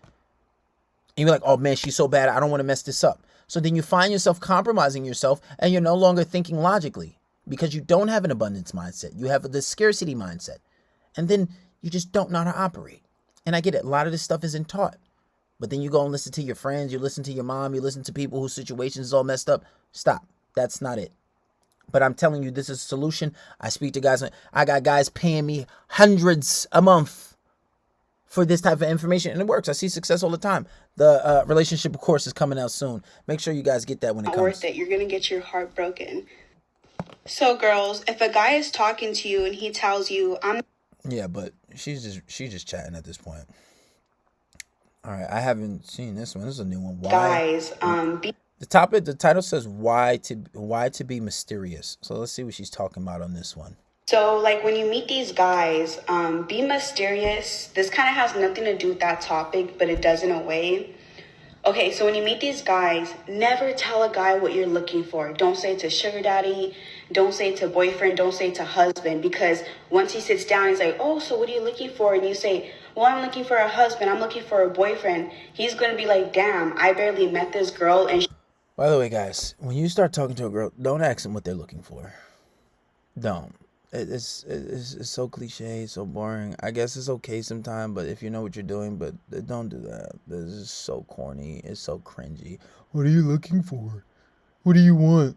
And you're like, oh man, she's so bad, I don't want to mess this up. So then you find yourself compromising yourself and you're no longer thinking logically because you don't have an abundance mindset. You have the scarcity mindset. And then you just don't know how to operate. And I get it. A lot of this stuff isn't taught. But then you go and listen to your friends, you listen to your mom, you listen to people whose situations is all messed up. Stop. That's not it. But I'm telling you, this is a solution. I speak to guys. I got guys paying me hundreds a month for this type of information. And it works. I see success all the time. The relationship course is coming out soon. Make sure you guys get that when it comes. Worth it. You're going to get your heart broken. So girls, if a guy is talking to you and he tells you, Yeah, but she's just chatting at this point. All right, I haven't seen this one. This is a new one. Why? Guys, the title says why to be mysterious. So let's see what she's talking about on this one. So like when you meet these guys, be mysterious. This kind of has nothing to do with that topic, but it does in a way. Okay, so when you meet these guys, never tell a guy what you're looking for. Don't say it to sugar daddy. Don't say it to boyfriend. Don't say it to husband. Because once he sits down, he's like, oh, so what are you looking for? And you say, well, I'm looking for a husband. I'm looking for a boyfriend. He's going to be like, damn, I barely met this girl. And by the way, guys, when you start talking to a girl, don't ask them what they're looking for. Don't. It's so cliche, so boring. I guess it's okay sometimes, but if you know what you're doing, but don't do that. This is so corny. It's so cringy. What are you looking for? What do you want?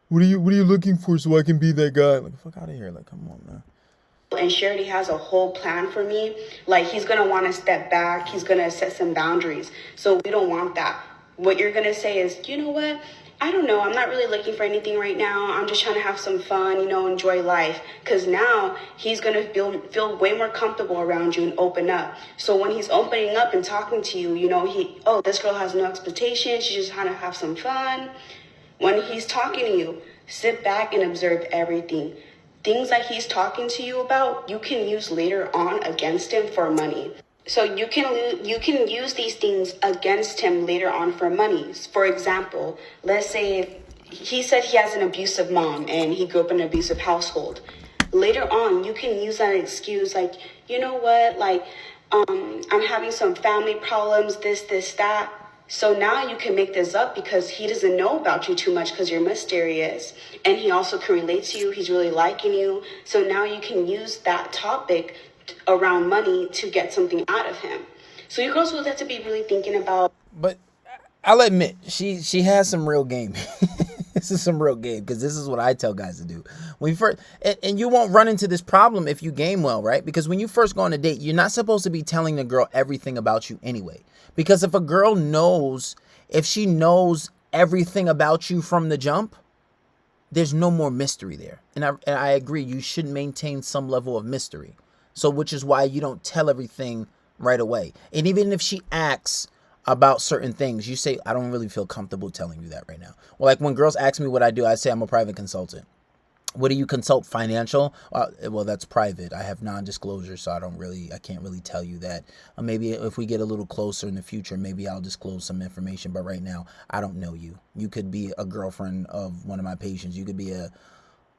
What are you looking for so I can be that guy? Like, fuck out of here. Like, come on, man. And she already has a whole plan for me. Like, he's gonna want to step back. He's gonna set some boundaries. So we don't want that. What you're gonna say is, you know what? I don't know. I'm not really looking for anything right now. I'm just trying to have some fun, enjoy life. Because now he's gonna feel way more comfortable around you and open up. So when he's opening up and talking to you, this girl has no expectations. She's just trying to have some fun. When he's talking to you, sit back and observe everything. Things that he's talking to you about, you can use later on against him for money. So you can use these things against him later on for money. For example, let's say he said he has an abusive mom and he grew up in an abusive household. Later on, you can use that excuse like, you know what, like, I'm having some family problems, this, that. So now you can make this up because he doesn't know about you too much because you're mysterious. And he also can relate to you. He's really liking you. So now you can use that topic around money to get something out of him. So you girls will have to be really thinking about. But I'll admit, she has some real game. This is some real game, because this is what I tell guys to do. When you first, and you won't run into this problem if you game well, right? Because when you first go on a date, you're not supposed to be telling the girl everything about you anyway. Because if a girl knows, if she knows everything about you from the jump, there's no more mystery there. And I agree, you should maintain some level of mystery. So which is why you don't tell everything right away. And even if she asks about certain things, you say, I don't really feel comfortable telling you that right now. Well, like when girls ask me what I do, I say I'm a private consultant. What do you consult? Financial? Well, that's private. I have non-disclosure, so I can't really tell you that. Maybe if we get a little closer in the future, maybe I'll disclose some information. But right now, I don't know you. You could be a girlfriend of one of my patients. You could be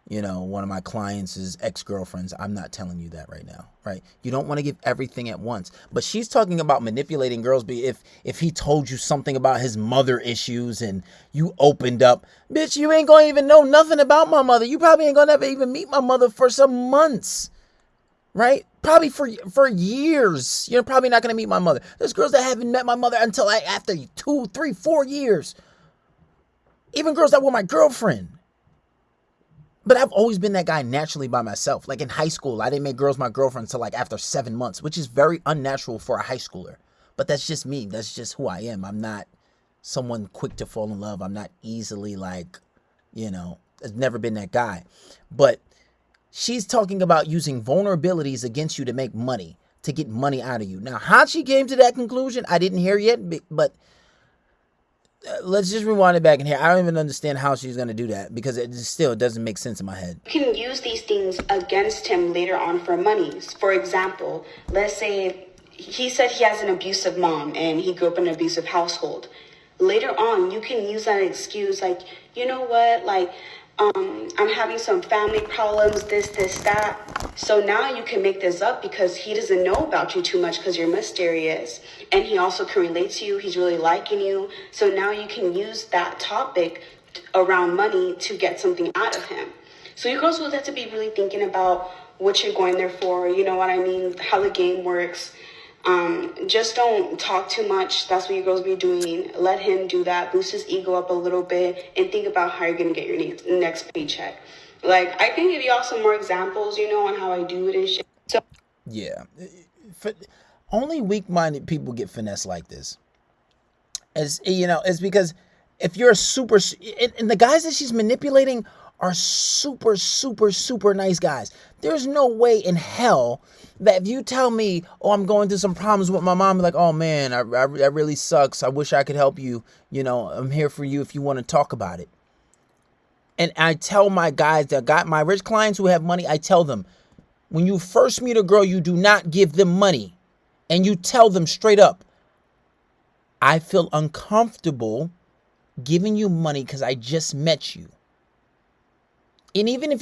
one of my clients' ex-girlfriends. I'm not telling you that right now, right? You don't want to give everything at once. But she's talking about manipulating girls. If he told you something about his mother issues and you opened up, bitch, you ain't gonna even know nothing about my mother. You probably ain't gonna ever even meet my mother for some months, right? Probably for years. You're probably not gonna meet my mother. There's girls that haven't met my mother until after 2, 3, 4 years. Even girls that were my girlfriend. But I've always been that guy naturally by myself. Like in high school, I didn't make girls my girlfriend until like after 7 months, which is very unnatural for a high schooler. But that's just me. That's just who I am. I'm not someone quick to fall in love. I'm not easily I've never been that guy. But she's talking about using vulnerabilities against you to make money, to get money out of you. Now, how she came to that conclusion, I didn't hear yet, but let's just rewind it back in here. I don't even understand how she's going to do that because it still doesn't make sense in my head. You can use these things against him later on for money. For example, let's say he said he has an abusive mom and he grew up in an abusive household. Later on, you can use that excuse like, you know what, like, I'm having some family problems, this, that. So now you can make this up because he doesn't know about you too much because you're mysterious. And he also can relate to you. He's really liking you. So now you can use that topic around money to get something out of him. So you girls will have to be really thinking about what you're going there for. You know what I mean? How the game works. Just don't talk too much. That's what you girls be doing. Let him do that. Boost his ego up a little bit and think about how you're going to get your next paycheck. Like, I can give y'all some more examples, on how I do it and shit. So, yeah. Only weak-minded people get finessed like this. It's because if you're a super, and the guys that she's manipulating are super, super, super nice guys. There's no way in hell that if you tell me, oh, I'm going through some problems with my mom, like, oh man, I really sucks. I wish I could help you. I'm here for you if you want to talk about it. And I tell my guys that got my rich clients who have money, I tell them, when you first meet a girl, you do not give them money. And you tell them straight up, I feel uncomfortable giving you money because I just met you. And even if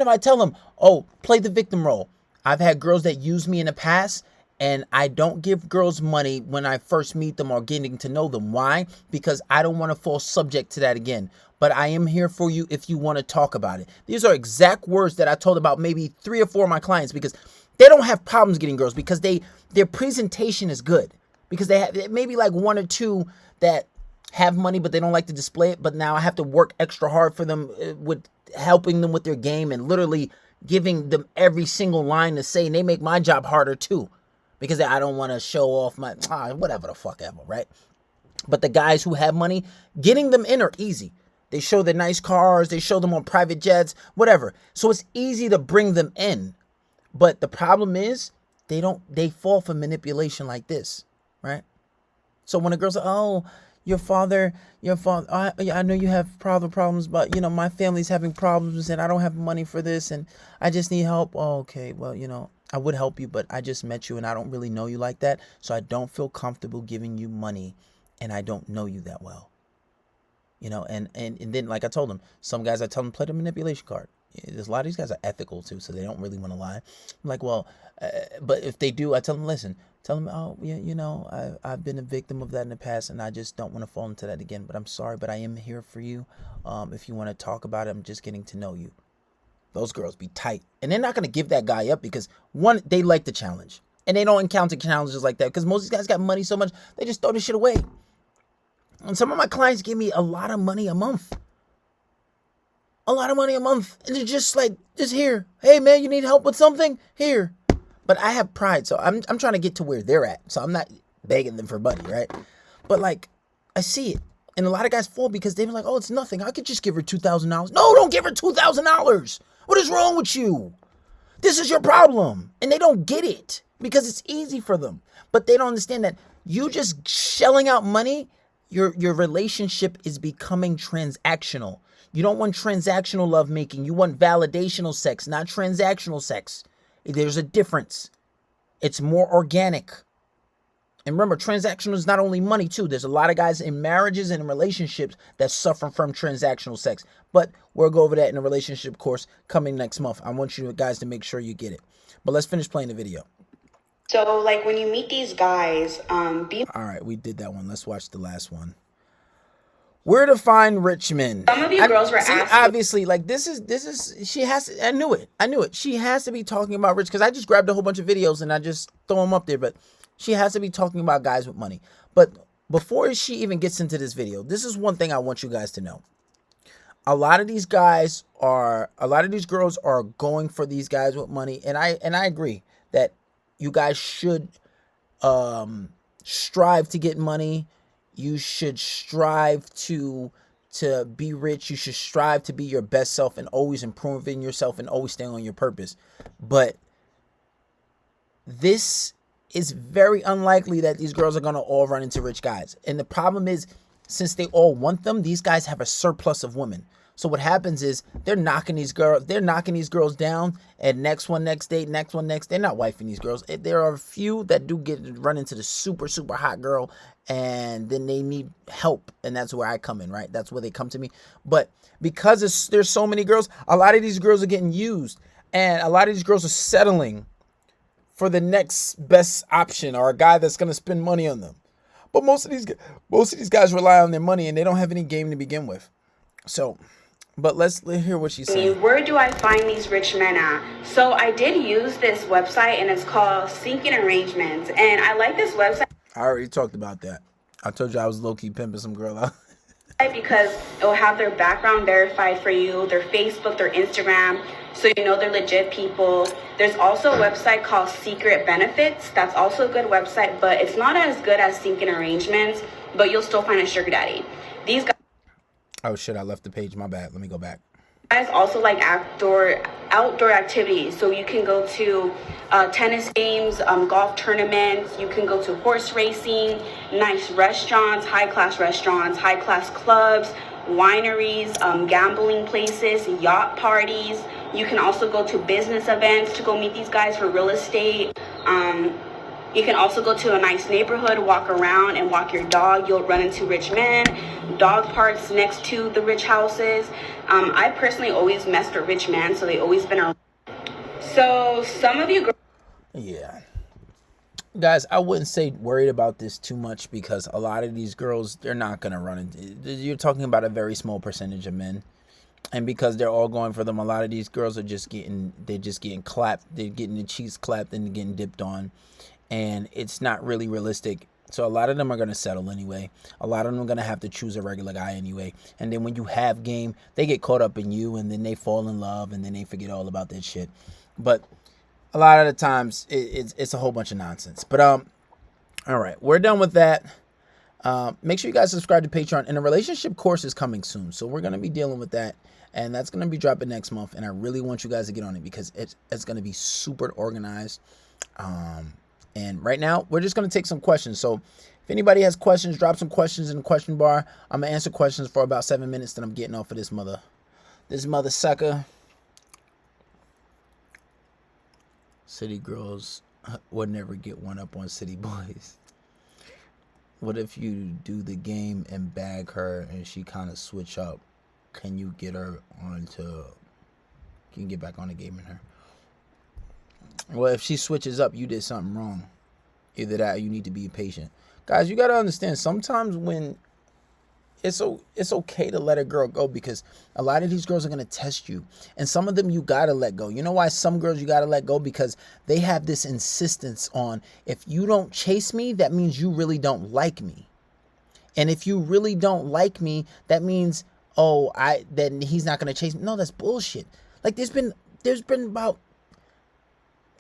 I tell them, oh, play the victim role. I've had girls that used me in the past And I don't give girls money when I first meet them or getting to know them. Why? Because I don't want to fall subject to that again. But I am here for you if you want to talk about it. These are exact words that I told about maybe 3 or 4 of my clients, because they don't have problems getting girls, because their presentation is good. Because they have maybe like 1 or 2 that have money, but they don't like to display it. But now I have to work extra hard for them with helping them with their game and literally giving them every single line to say. And they make my job harder too, because I don't want to show off my, whatever the fuck ever, right? But the guys who have money, getting them in are easy. They show their nice cars, they show them on private jets, whatever. So it's easy to bring them in. But the problem is, they fall for manipulation like this, right? So when a girl's like, oh, your father, I know you have problems, but, you know, my family's having problems and I don't have money for this and I just need help. Oh, okay, well, you know, I would help you, but I just met you and I don't really know you like that. So I don't feel comfortable giving you money and I don't know you that well. You know, and then, like I told them, some guys, I tell them, play the manipulation card. There's a lot of these guys are ethical too, so they don't really want to lie. I'm like, well, but if they do, I tell them, listen, tell them, oh, yeah, you know, I've been a victim of that in the past and I just don't want to fall into that again. But I'm sorry, but I am here for you. If you want to talk about it, I'm just getting to know you. Those girls be tight. And they're not going to give that guy up because, one, they like the challenge. And they don't encounter challenges like that because most of these guys got money so much, they just throw this shit away. And some of my clients give me a lot of money a month. A lot of money a month. And they're just like, just here. Hey, man, you need help with something? Here. But I have pride, so I'm trying to get to where they're at. So I'm not begging them for money, right? But, like, I see it. And a lot of guys fall because they're like, oh, it's nothing. I could just give her $2,000. No, don't give her $2,000. What is wrong with you? This is your problem. And they don't get it because it's easy for them. But they don't understand that you just shelling out money, your relationship is becoming transactional. You don't want transactional lovemaking. You want validational sex, not transactional sex. There's a difference. It's more organic. And remember, transactional is not only money, too. There's a lot of guys in marriages and in relationships that suffer from transactional sex. But we'll go over that in a relationship course coming next month. I want you guys to make sure you get it. But let's finish playing the video. So, like, when you meet these guys, All right, we did that one. Let's watch the last one. Where to find rich men. Some of you girls were asking. Obviously, like, this is, she has to, I knew it. She has to be talking about rich, because I just grabbed a whole bunch of videos and I just throw them up there, but she has to be talking about guys with money. But before she even gets into this video, this is one thing I want you guys to know. A lot of these girls are going for these guys with money, and I agree that you guys should strive to get money. You should strive to be rich. You should strive to be your best self and always improving yourself and always staying on your purpose. But this is very unlikely that these girls are going to all run into rich guys. And the problem is, since they all want them, these guys have a surplus of women. So what happens is they're knocking these girls down, and next date. They're not wifing these girls. There are a few that do run into the super, super hot girl, and then they need help, and that's where I come in, right? That's where they come to me. But because there's so many girls, a lot of these girls are getting used, and a lot of these girls are settling for the next best option or a guy that's going to spend money on them. But most of these guys rely on their money, and they don't have any game to begin with. So, but let's hear what she's saying. Where do I find these rich men at? So I did use this website, and it's called Seeking Arrangements. And I like this website. I already talked about that. I told you I was low-key pimping some girl out. Because it will have their background verified for you, their Facebook, their Instagram, so you know they're legit people. There's also a website called Secret Benefits. That's also a good website, but it's not as good as Seeking Arrangements, but you'll still find a sugar daddy. These guys... Oh shit, I left the page. My bad. Let me go back. Guys also like outdoor activities, so you can go to tennis games, golf tournaments. You can go to horse racing, nice restaurants, high-class clubs, wineries, gambling places, yacht parties. You can also go to business events to go meet these guys for real estate. You can also go to a nice neighborhood, walk around and walk your dog. You'll run into rich men, dog parks next to the rich houses. I personally always messed with rich men, so they always been around. So some of you... Yeah. Guys, I wouldn't say worried about this too much because a lot of these girls, they're not going to run into, you're talking about a very small percentage of men. And because they're all going for them, a lot of these girls are they're just getting clapped. They're getting the cheeks clapped and getting dipped on. And it's not really realistic. So a lot of them are going to settle anyway. A lot of them are going to have to choose a regular guy anyway. And then when you have game, they get caught up in you and then they fall in love and then they forget all about that shit. But a lot of the times it's a whole bunch of nonsense. But all right, we're done with that. Make sure you guys subscribe to Patreon, and a relationship course is coming soon, so we're going to be dealing with that, and that's going to be dropping next month, and I really want you guys to get on it because it's going to be super organized. And right now we're just going to take some questions. So if anybody has questions, drop some questions in the question bar. I'm gonna answer questions for about 7 minutes, then I'm getting off of this mother sucker. City girls would never get one up on city boys. What if you do the game and bag her and she kind of switch up? Can you get her onto? Can you get back on the game in her? Well, if she switches up, you did something wrong. Either that or you need to be patient. Guys, you got to understand, sometimes when it's okay to let a girl go because a lot of these girls are going to test you. And some of them you got to let go. You know why some girls you got to let go? Because they have this insistence on, if you don't chase me, that means you really don't like me. And if you really don't like me, that means, then he's not going to chase me. No, that's bullshit. Like there's been about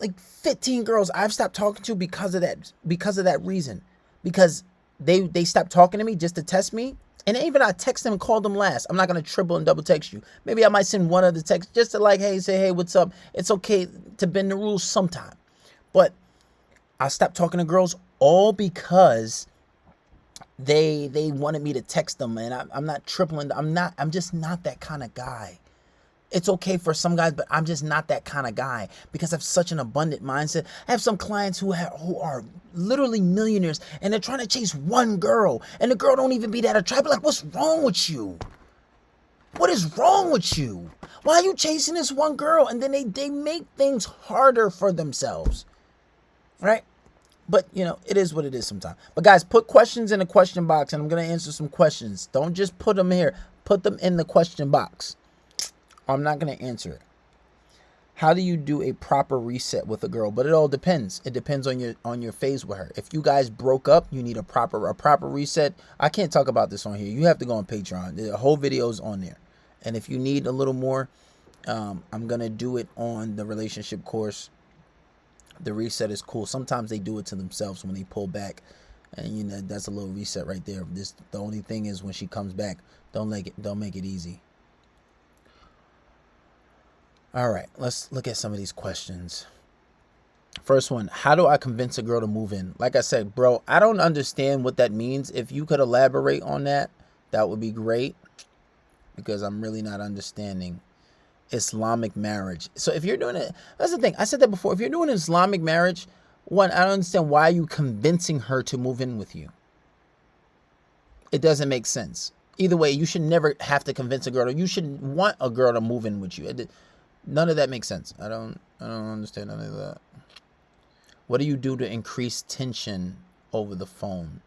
like 15 girls I've stopped talking to because of that reason. Because they stopped talking to me just to test me. And even I text them and called them last. I'm not going to triple and double text you. Maybe I might send one other text just to say, hey, what's up? It's okay to bend the rules sometime. But I stopped talking to girls all because they wanted me to text them. And I'm not tripling. I'm just not that kind of guy. It's okay for some guys, but I'm just not that kind of guy because I have such an abundant mindset. I have some clients who are literally millionaires and they're trying to chase one girl and the girl don't even be that attractive. Like, what's wrong with you? What is wrong with you? Why are you chasing this one girl? And then they make things harder for themselves, right? But, it is what it is sometimes. But, guys, put questions in the question box and I'm going to answer some questions. Don't just put them here. Put them in the question box. I'm not going to answer it. How do you do a proper reset with a girl? But it all depends. It depends on your phase with her. If you guys broke up, you need a proper reset. I can't talk about this on here. You have to go on Patreon. The whole video is on there. And if you need a little more, I'm going to do it on the relationship course. The reset is cool. Sometimes they do it to themselves when they pull back. And that's a little reset right there. The only thing is when she comes back, don't make it easy. All right, let's look at some of these questions. First one, how do I convince a girl to move in? Like I said, bro, I don't understand what that means. If you could elaborate on that, that would be great because I'm really not understanding Islamic marriage. So if you're doing it, that's the thing. I said that before. If you're doing an Islamic marriage, one, I don't understand why you convincing her to move in with you. It doesn't make sense. Either way, you should never have to convince a girl, or you shouldn't want a girl to move in with you. None of that makes sense. I don't understand none of that. What do you do to increase tension over the phone?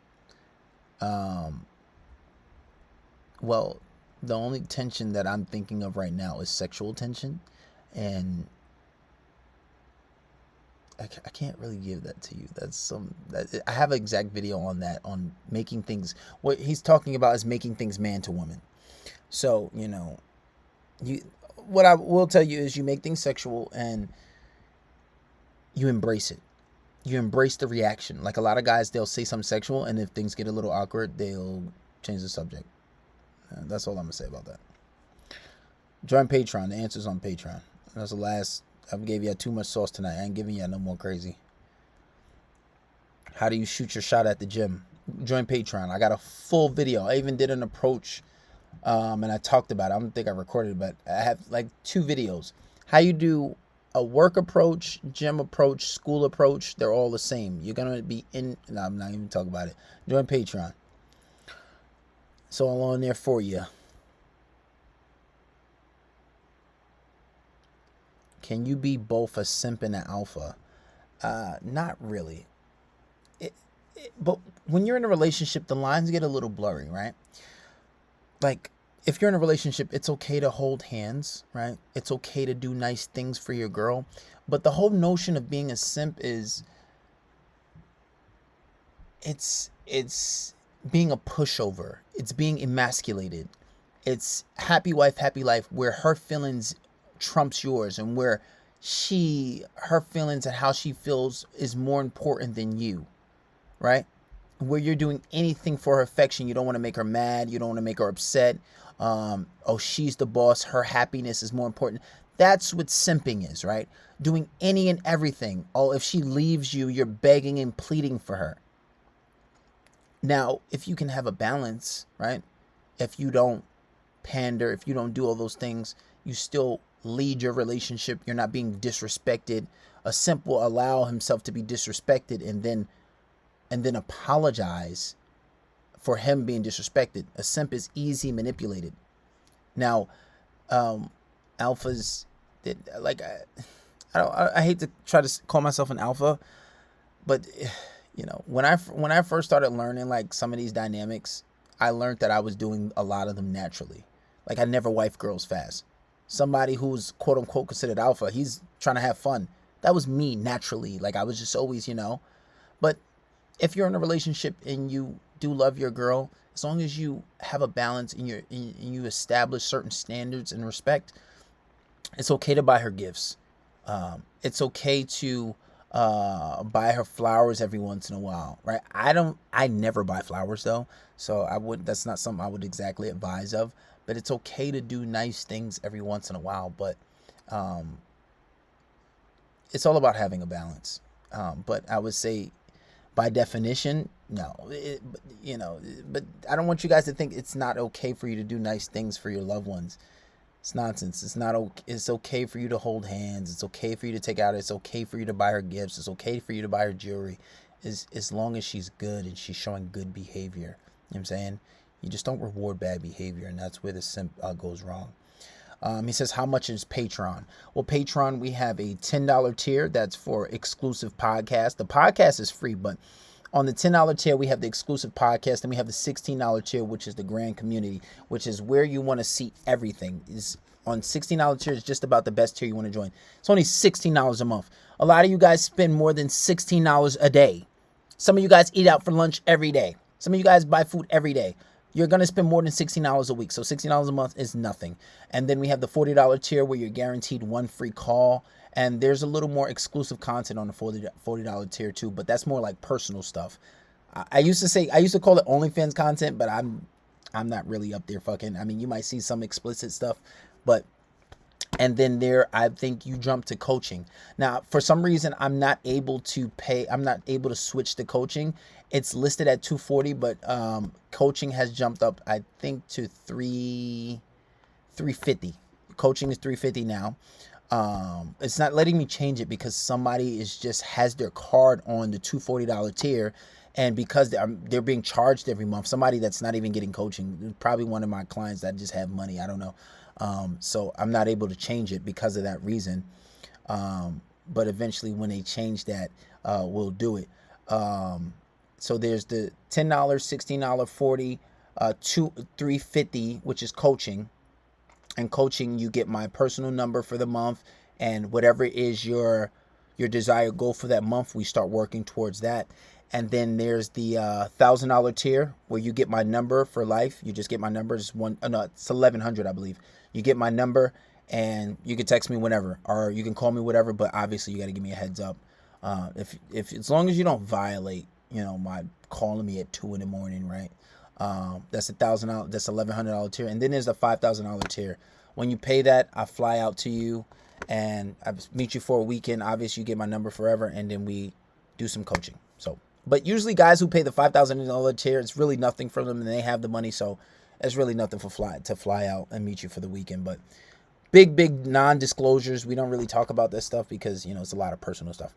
Well, the only tension that I'm thinking of right now is sexual tension, and I can't really give that to you. I have an exact video on that, on making things. What he's talking about is making things man to woman. So what I will tell you is you make things sexual and you embrace it. You embrace the reaction. Like a lot of guys, they'll say something sexual, and if things get a little awkward, they'll change the subject. That's all I'm going to say about that. Join Patreon. The answer's on Patreon. That's the last. I gave you too much sauce tonight. I ain't giving you no more crazy. How do you shoot your shot at the gym? Join Patreon. I got a full video. I even did an approach. And I talked about it. I don't think I recorded it, but I have like 2 videos. How you do a work approach, gym approach, school approach. They're all the same. You're going to be in. No, I'm not even talking about it. Join Patreon. So all on there for you. Can you be both a simp and an alpha? Not really. But when you're in a relationship, the lines get a little blurry, right? Like, if you're in a relationship, it's okay to hold hands, right? It's okay to do nice things for your girl. But the whole notion of being a simp is it's being a pushover. It's being emasculated. It's happy wife, happy life, where her feelings trumps yours, and where her feelings and how she feels is more important than you, right? Where you're doing anything for her affection. You don't want to make her mad. You don't want to make her upset. Oh, she's the boss. Her happiness is more important. That's what simping is, right? Doing any and everything. Oh, if she leaves you, you're begging and pleading for her. Now, if you can have a balance, right? If you don't pander, if you don't do all those things, you still lead your relationship. You're not being disrespected. A simp will allow himself to be disrespected and then apologize for him being disrespected. A simp is easy manipulated. Now, alphas, like, I hate to try to call myself an alpha, but you know, when I first started learning like some of these dynamics, I learned that I was doing a lot of them naturally. Like, I never wife girls fast. Somebody who's quote unquote considered alpha, he's trying to have fun. That was me naturally. Like, I was just always, But if you're in a relationship and you do love your girl, as long as you have a balance and you establish certain standards and respect, it's okay to buy her gifts. It's okay to buy her flowers every once in a while, right? I never buy flowers though, so that's not something I would exactly advise of. But it's okay to do nice things every once in a while. But it's all about having a balance. But I would say, by definition, no. But I don't want you guys to think it's not okay for you to do nice things for your loved ones. It's nonsense. It's not okay. It's okay for you to hold hands. It's okay for you to take out. It's okay for you to buy her gifts. It's okay for you to buy her jewelry, as long as she's good and she's showing good behavior. You know what I'm saying? You just don't reward bad behavior, and that's where the simp goes wrong. He says, how much is Patreon? Well, Patreon, we have a $10 tier that's for exclusive podcasts. The podcast is free, but on the $10 tier, we have the exclusive podcast, and we have the $16 tier, which is the grand community, which is where you want to see everything. Is on $16 tier is just about the best tier you want to join. It's only $16 a month. A lot of you guys spend more than $16 a day. Some of you guys eat out for lunch every day. Some of you guys buy food every day. You're going to spend more than $16 a week. So $16 a month is nothing. And then we have the $40 tier where you're guaranteed one free call. And there's a little more exclusive content on the $40 tier too, but that's more like personal stuff. I used to call it OnlyFans content, but I'm not really up there fucking. I mean, you might see some explicit stuff, but and then I think you jump to coaching. Now, for some reason, I'm not able to switch to coaching. It's listed at $240, but coaching has jumped up, I think, to $350. Coaching is $350 now. It's not letting me change it because somebody has their card on the $240 tier, and because they're being charged every month. Somebody that's not even getting coaching, probably one of my clients that just have money. I don't know. So I'm not able to change it because of that reason. But eventually, when they change that, we'll do it. So there's the $10, $16, $40, $350, which is coaching. And coaching, you get my personal number for the month, and whatever is your desired goal for that month, we start working towards that. And then there's the $1,000 tier where you get my number for life. You just get my number. It's $1,100, I believe. You get my number, and you can text me whenever, or you can call me whatever. But obviously, you got to give me a heads up. If as long as you don't violate, my calling me at 2 a.m, right? That's $1,000. That's $1,100 tier, and then there's the $5,000 tier. When you pay that, I fly out to you, and I meet you for a weekend. Obviously, you get my number forever, and then we do some coaching. So, but usually, guys who pay the $5,000 tier, it's really nothing for them, and they have the money, so it's really nothing to fly out and meet you for the weekend. But big non-disclosures. We don't really talk about this stuff because it's a lot of personal stuff.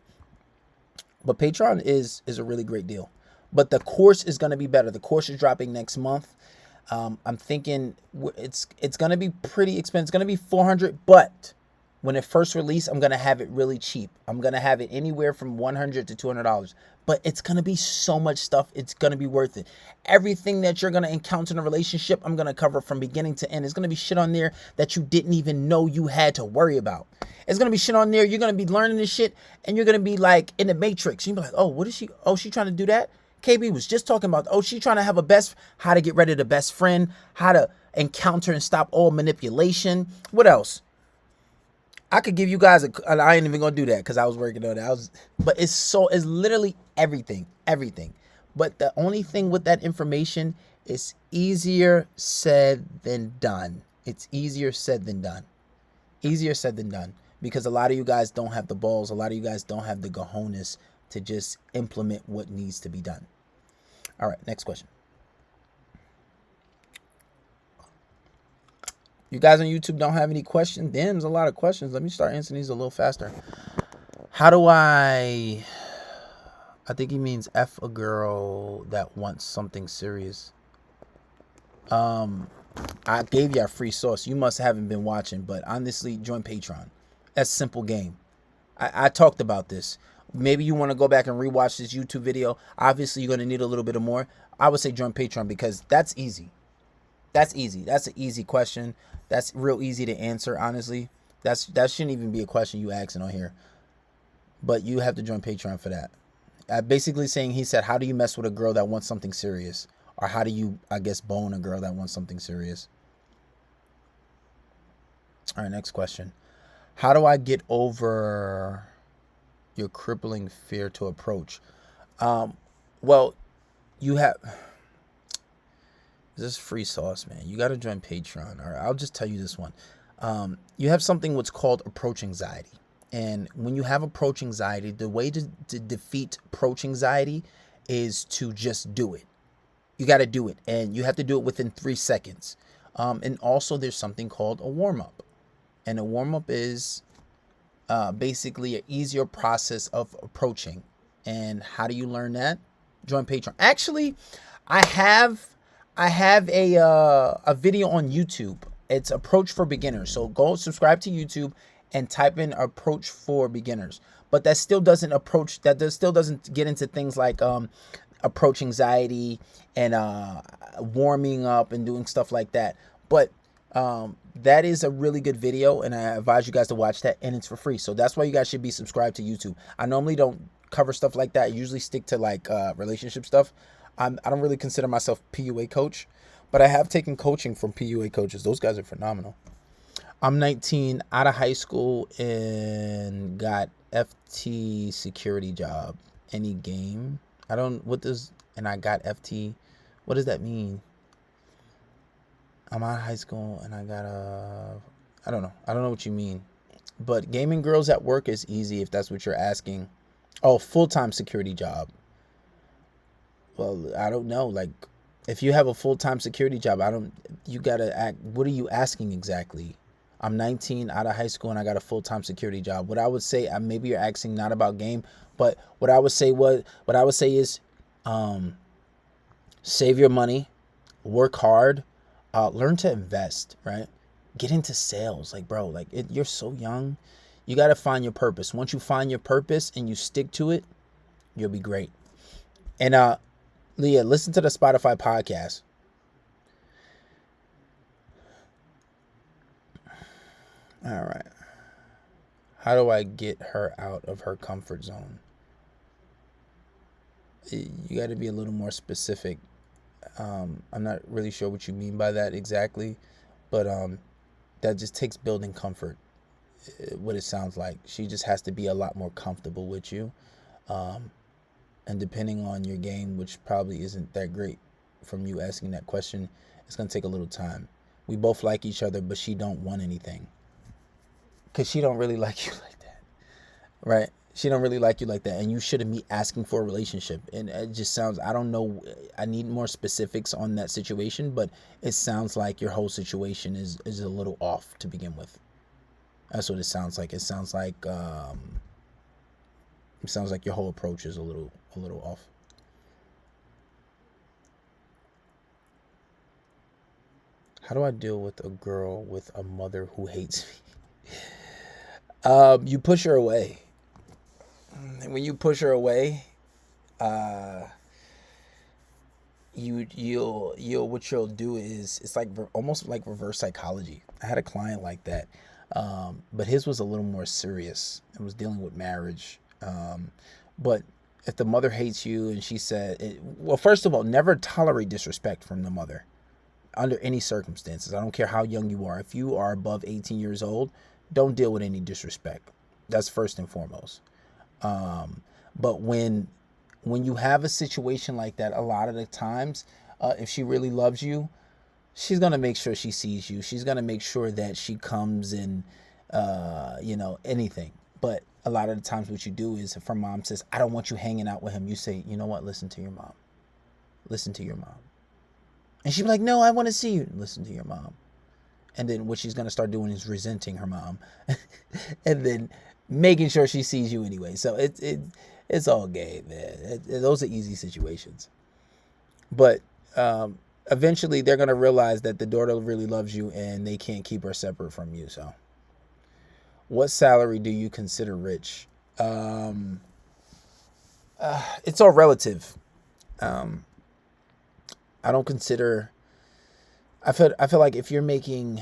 But Patreon is a really great deal. But the course is going to be better. The course is dropping next month. I'm thinking it's going to be pretty expensive. It's going to be $400, but When it first released, I'm going to have it really cheap. I'm going to have it anywhere from $100 to $200. But it's going to be so much stuff. It's going to be worth it. Everything that you're going to encounter in a relationship, I'm going to cover from beginning to end. There's going to be shit on there that you didn't even know you had to worry about. It's going to be shit on there. You're going to be learning this shit, and you're going to be like in the Matrix. You're going to be like, oh, what is she? Oh, she trying to do that? KB was just talking about, oh, she trying to have how to get rid of the best friend, how to encounter and stop all manipulation. What else? I could give you guys I ain't even gonna do that because I was working on it. But it's literally everything. But the only thing with that information is easier said than done. It's easier said than done. Easier said than done. Because a lot of you guys don't have the balls. A lot of you guys don't have the cojones to just implement what needs to be done. All right, next question. You guys on YouTube don't have any questions? Damn, there's a lot of questions. Let me start answering these a little faster. How do I think he means F a girl that wants something serious. I gave you a free sauce. You must haven't been watching, but honestly, join Patreon. That's a simple game. I talked about this. Maybe you want to go back and rewatch this YouTube video. Obviously, you're going to need a little bit of more. I would say join Patreon because that's easy. That's easy. That's an easy question. That's real easy to answer, honestly. That shouldn't even be a question you asking on here. But you have to join Patreon for that. Basically saying, he said, how do you mess with a girl that wants something serious? Or how do you, I guess, bone a girl that wants something serious? All right, next question. How do I get over your crippling fear to approach? Well, you have... This is free sauce, man. You got to join Patreon. All right, I'll just tell you this one. You have something what's called approach anxiety. And when you have approach anxiety, the way to defeat approach anxiety is to just do it. You got to do it. And you have to do it within 3 seconds. And also there's something called a warm-up. And a warm-up is basically an easier process of approaching. And how do you learn that? Join Patreon. Actually, I have a video on YouTube. It's Approach for Beginners. So go subscribe to YouTube and type in Approach for Beginners. But that still doesn't get into things like approach anxiety and warming up and doing stuff like that. But that is a really good video, and I advise you guys to watch that, and it's for free. So that's why you guys should be subscribed to YouTube. I normally don't cover stuff like that. I usually stick to like relationship stuff. I don't really consider myself PUA coach, but I have taken coaching from PUA coaches. Those guys are phenomenal. I'm 19, out of high school, and got FT security job. Any game? I got FT. What does that mean? I'm out of high school and I got I don't know. I don't know what you mean. But gaming girls at work is easy if that's what you're asking. Oh, full-time security job. Well, I don't know. Like, if you have a full-time security job, you gotta act. What are you asking exactly? I'm 19, out of high school, and I got a full-time security job. What I would say, maybe you're asking not about game, but what I would say is, save your money, work hard, learn to invest, right? Get into sales, like, bro, like you're so young. You gotta find your purpose. Once you find your purpose and you stick to it, you'll be great. And Leah, listen to the Spotify podcast. All right. How do I get her out of her comfort zone? You got to be a little more specific. I'm not really sure what you mean by that exactly, but that just takes building comfort. What it sounds like. She just has to be a lot more comfortable with you. And depending on your game, which probably isn't that great from you asking that question, it's going to take a little time. We both like each other, but she don't want anything. Because she don't really like you like that. Right? She don't really like you like that. And you shouldn't be asking for a relationship. And it just sounds, I don't know. I need more specifics on that situation. But it sounds like your whole situation is a little off to begin with. That's what it sounds like. It sounds like your whole approach is a little off. How do I deal with a girl with a mother who hates me? You push her away. And when you push her away, you'll what you'll do is, it's like almost like reverse psychology. I had a client like that, but his was a little more serious. It was dealing with marriage. But if the mother hates you, and she said, well, first of all, never tolerate disrespect from the mother under any circumstances. I don't care how young you are. If you are above 18 years old, don't deal with any disrespect. That's first and foremost. But when you have a situation like that, a lot of the times, if she really loves you, she's going to make sure she sees you. She's going to make sure that she comes and, anything. But a lot of the times what you do is, if her mom says, I don't want you hanging out with him, you say, you know what? Listen to your mom. Listen to your mom. And she'd be like, no, I want to see you. Listen to your mom. And then what she's going to start doing is resenting her mom and then making sure she sees you anyway. So it's all gay, man. Those are easy situations. But eventually they're going to realize that the daughter really loves you and they can't keep her separate from you. So what salary do you consider rich? It's all relative. I don't consider... I feel like if you're making...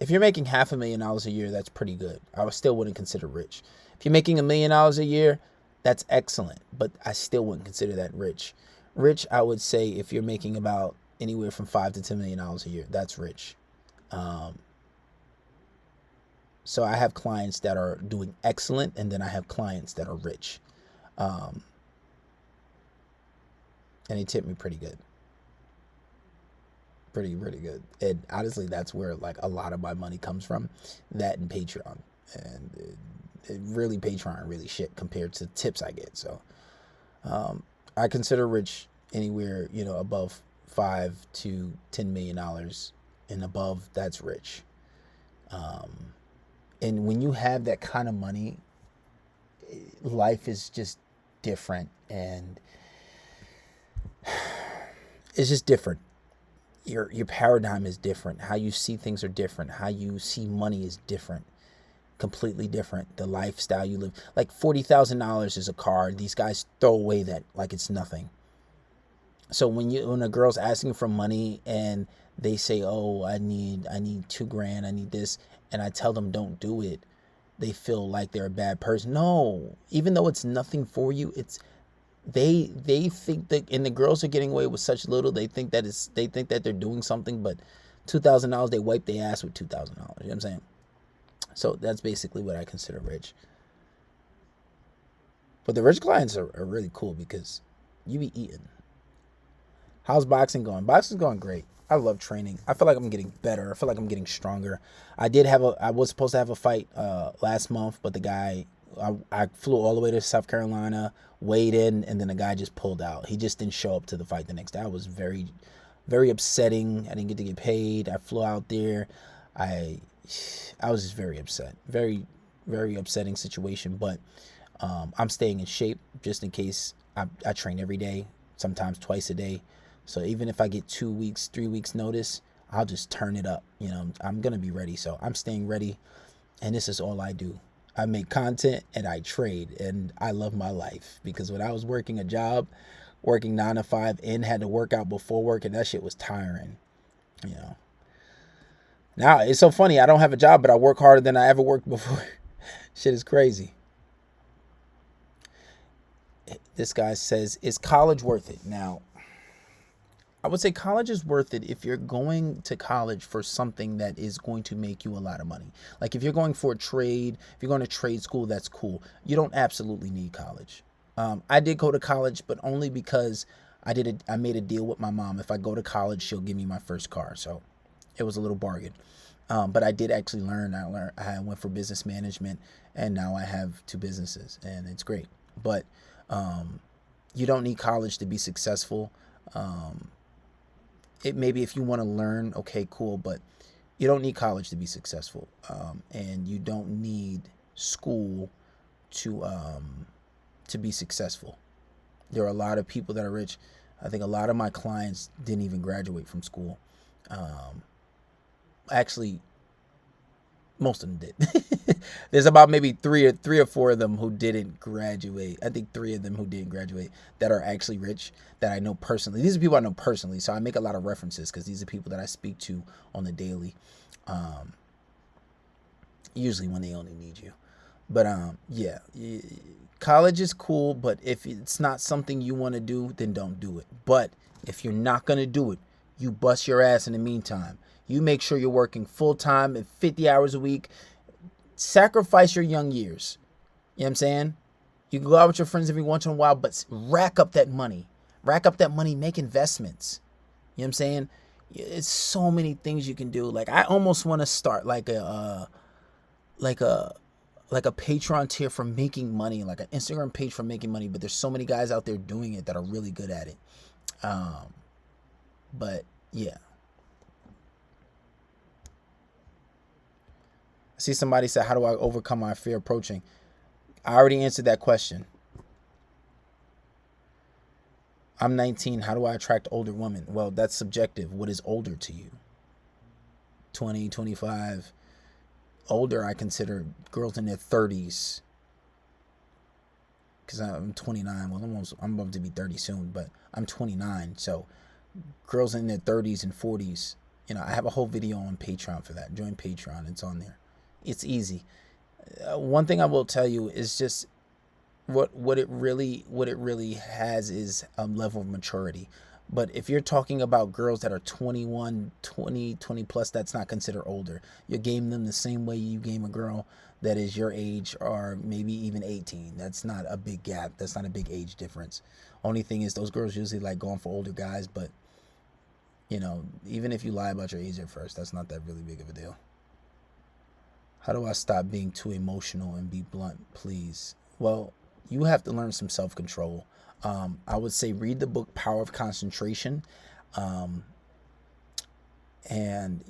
If you're making $500,000 a year, that's pretty good. I still wouldn't consider rich. If you're making $1 million a year, that's excellent, but I still wouldn't consider that rich. Rich, I would say, if you're making about anywhere from $5 to $10 million a year, that's rich. So I have clients that are doing excellent, and then I have clients that are rich. And they tip me pretty good. Pretty good. And honestly, that's where like a lot of my money comes from, that and Patreon. And it really, Patreon really shit compared to tips I get. So I consider rich anywhere, above $5 to $10 million and above. That's rich. And when you have that kind of money, life is just different, and it's just different. Your paradigm is different. How you see things are different. How you see money is different. Completely different. The lifestyle you live. Like $40,000 is a car. These guys throw away that like it's nothing. So when a girl's asking for money and they say, "Oh, I need $2,000. I need this," and I tell them don't do it, they feel like they're a bad person. No, even though it's nothing for you, it's they think that, and the girls are getting away with such little. They think that they're doing something, but $2,000, they wipe their ass with $2,000. You know what I'm saying? So that's basically what I consider rich. But the rich clients are really cool because you be eating. How's boxing going? Boxing's going great. I love training. I feel like I'm getting better. I feel like I'm getting stronger. I was supposed to have a fight last month, but the guy, I flew all the way to South Carolina, weighed in, and then the guy just pulled out. He just didn't show up to the fight the next day. I was very, very upsetting. I didn't get to get paid. I flew out there. I was just very upset. Very, very upsetting situation. But I'm staying in shape just in case. I train every day, sometimes twice a day. So even if I get 2 weeks, 3 weeks notice, I'll just turn it up. I'm going to be ready. So I'm staying ready. And this is all I do. I make content and I trade, and I love my life, because when I was working a job, working 9 to 5 and had to work out before work, and that shit was tiring. Now it's so funny. I don't have a job, but I work harder than I ever worked before. Shit is crazy. This guy says, is college worth it? Now, I would say college is worth it if you're going to college for something that is going to make you a lot of money. Like if you're going for a trade, if you're going to trade school, that's cool. You don't absolutely need college. I did go to college, but only because I made a deal with my mom. If I go to college, she'll give me my first car. So it was a little bargain. But I did actually learn. I went for business management, and now I have 2 businesses, and it's great. But you don't need college to be successful. Maybe if you want to learn, okay, cool, but you don't need college to be successful, and you don't need school to be successful. There are a lot of people that are rich. I think a lot of my clients didn't even graduate from school. actually, most of them did. There's about maybe three or four of them who didn't graduate. I think 3 of them who didn't graduate that are actually rich, that I know personally. These are people I know personally, so I make a lot of references because these are people that I speak to on the daily, usually when they only need you. But yeah, college is cool, but if it's not something you want to do, then don't do it. But if you're not going to do it, you bust your ass in the meantime. You make sure you're working full-time at 50 hours a week. Sacrifice your young years. You know what I'm saying? You can go out with your friends every once in a while, but rack up that money. Rack up that money, make investments. You know what I'm saying? It's so many things you can do. Like, I almost want to start like a Patreon tier for making money, like an Instagram page for making money, but there's so many guys out there doing it that are really good at it. But yeah. I see somebody said, how do I overcome my fear approaching? I already answered that question. I'm 19. How do I attract older women? Well, that's subjective. What is older to you? 20, 25. Older, I consider girls in their 30s. Because I'm 29. Well, I'm about to be 30 soon, but I'm 29. So girls in their 30s and 40s. You know, I have a whole video on Patreon for that. Join Patreon. It's on there. It's easy. One thing I will tell you is just what it really has is a level of maturity. But if you're talking about girls that are 21, 20 plus, that's not considered older. You game them the same way you game a girl that is your age or maybe even 18. That's not a big gap. That's not a big age difference. Only thing is those girls usually like going for older guys. But, you know, even if you lie about your age at first, that's not that really big of a deal. How do I stop being too emotional and be blunt, please? Well, you have to learn some self-control. I would say read the book Power of Concentration. And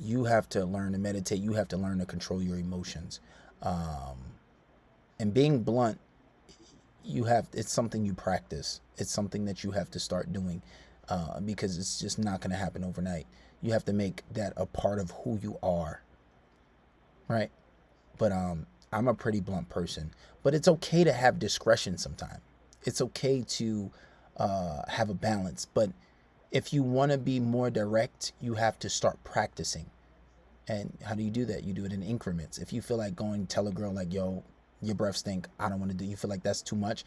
you have to learn to meditate. You have to learn to control your emotions. And being blunt, it's something you practice. It's something that you have to start doing because it's just not going to happen overnight. You have to make that a part of who you are. Right? But I'm a pretty blunt person. But it's okay to have discretion sometimes. It's okay to have a balance. But if you want to be more direct, you have to start practicing. And how do you do that? You do it in increments. If you feel like going tell a girl like, yo, your breath stink, I don't want to do, you feel like that's too much.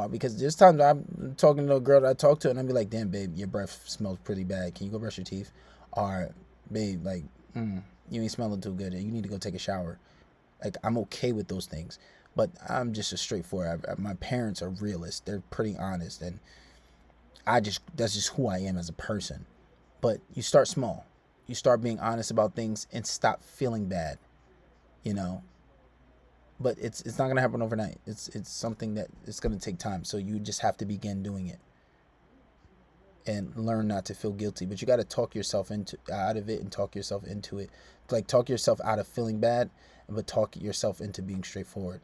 Because there's times I'm talking to a girl that I talk to and I'll be like, damn, babe, your breath smells pretty bad. Can you go brush your teeth? Or, babe, like, you ain't smelling too good. You need to go take a shower. Like, I'm okay with those things. But I'm just a straightforward. My parents are realists. They're pretty honest. And that's just who I am as a person. But you start small. You start being honest about things and stop feeling bad, you know. But it's not going to happen overnight. It's something that it's going to take time. So you just have to begin doing it and learn not to feel guilty. But you got to talk yourself out of it and talk yourself into it. Like, talk yourself out of feeling bad, but talk yourself into being straightforward.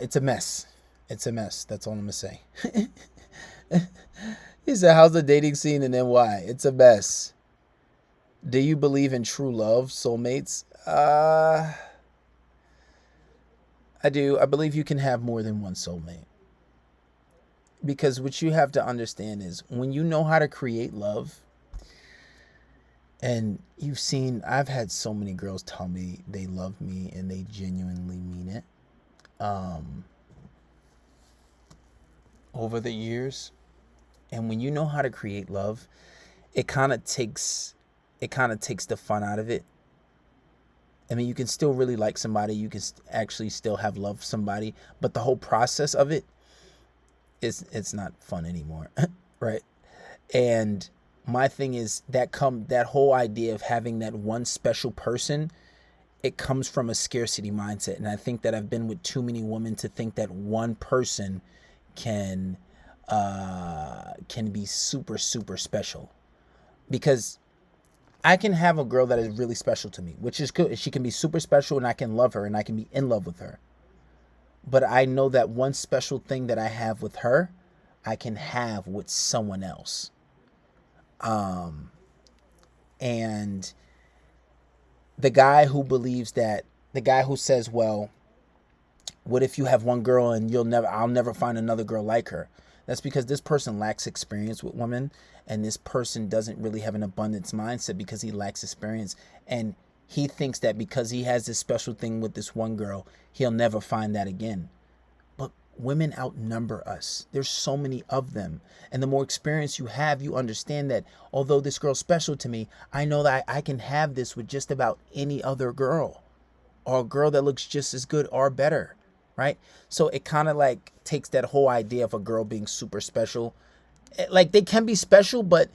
It's a mess. It's a mess. That's all I'm going to say. He said, how's the dating scene in NY? It's a mess. Do you believe in true love, soulmates? I do. I believe you can have more than one soulmate. Because what you have to understand is when you know how to create love, and I've had so many girls tell me they love me and they genuinely mean it. Over the years. And when you know how to create love, it kind of takes the fun out of it. I mean, you can still really like somebody. You can actually still have love for somebody. But the whole process of it, it's not fun anymore. Right? And my thing is that whole idea of having that one special person, it comes from a scarcity mindset. And I think that I've been with too many women to think that one person can be super, super special. Because I can have a girl that is really special to me, which is good. She can be super special and I can love her and I can be in love with her. But I know that one special thing that I have with her, I can have with someone else. And And the guy who believes that, the guy who says, well, what if you have one girl and I'll never find another girl like her? That's because this person lacks experience with women, and this person doesn't really have an abundance mindset because he lacks experience. And he thinks that because he has this special thing with this one girl, he'll never find that again. But women outnumber us. There's so many of them. And the more experience you have, you understand that although this girl's special to me, I know that I can have this with just about any other girl, or a girl that looks just as good or better. Right? So it kind of like takes that whole idea of a girl being super special. Like, they can be special, but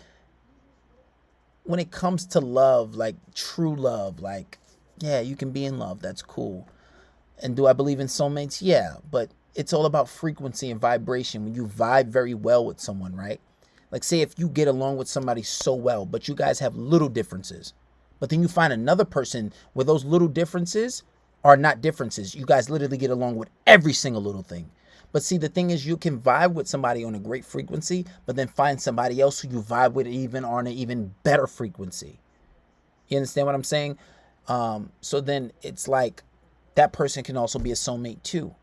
when it comes to love, like true love, like, yeah, you can be in love. That's cool. And do I believe in soulmates? Yeah, but it's all about frequency and vibration. When you vibe very well with someone, right? Like, say if you get along with somebody so well, but you guys have little differences, but then you find another person where those little differences are not differences. You guys literally get along with every single little thing. But see, the thing is, you can vibe with somebody on a great frequency, but then find somebody else who you vibe with even on an even better frequency. You understand what I'm saying? So then it's like that person can also be a soulmate too.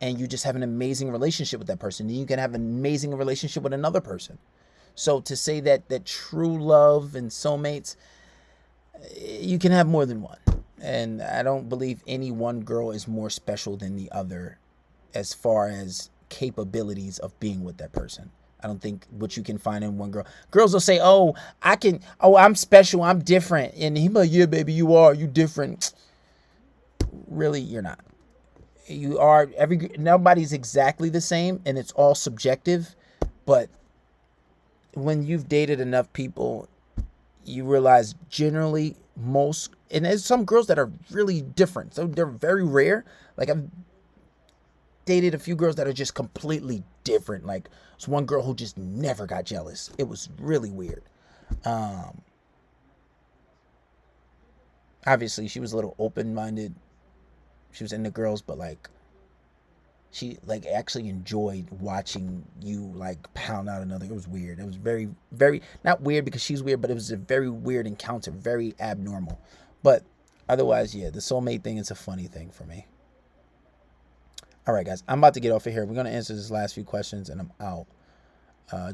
And you just have an amazing relationship with that person. Then you can have an amazing relationship with another person. So to say that true love and soulmates, you can have more than one. And I don't believe any one girl is more special than the other as far as capabilities of being with that person. I don't think what you can find in one girl. Girls will say, I'm special, I'm different. And he's like, yeah, baby, you different. Really, you're not. You are, nobody's exactly the same, and it's all subjective. But when you've dated enough people, you realize generally and there's some girls that are really different. So they're very rare. Like, I've dated a few girls that are just completely different. Like, there's one girl who just never got jealous. It was really weird. Obviously, she was a little open-minded. She was into girls, but like, she like actually enjoyed watching you like pound out another. It was weird. It was very, very, not weird because she's weird, but it was a very weird encounter, very abnormal. But otherwise, yeah, the soulmate thing is a funny thing for me. All right, guys, I'm about to get off of here. We're going to answer this last few questions and I'm out.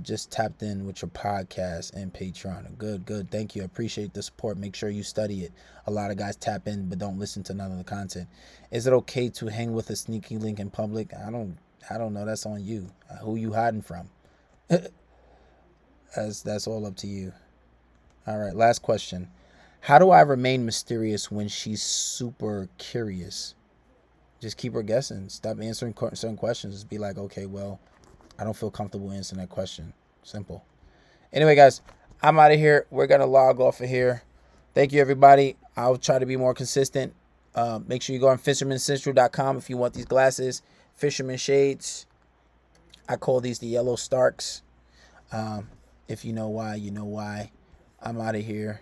Just tapped in with your podcast and Patreon. Good. Thank you. I appreciate the support. Make sure you study it. A lot of guys tap in but don't listen to none of the content. Is it okay to hang with a sneaky link in public? I don't know. That's on you. Who you hiding from? That's all up to you. All right, last question. How do I remain mysterious when she's super curious? Just keep her guessing. Stop answering certain questions. Just be like, okay, well, I don't feel comfortable answering that question. Simple. Anyway, guys, I'm out of here. We're going to log off of here. Thank you, everybody. I'll try to be more consistent. Make sure you go on fishermancentral.com if you want these glasses. Fisherman shades. I call these the yellow Starks. If you know why, you know why. I'm out of here.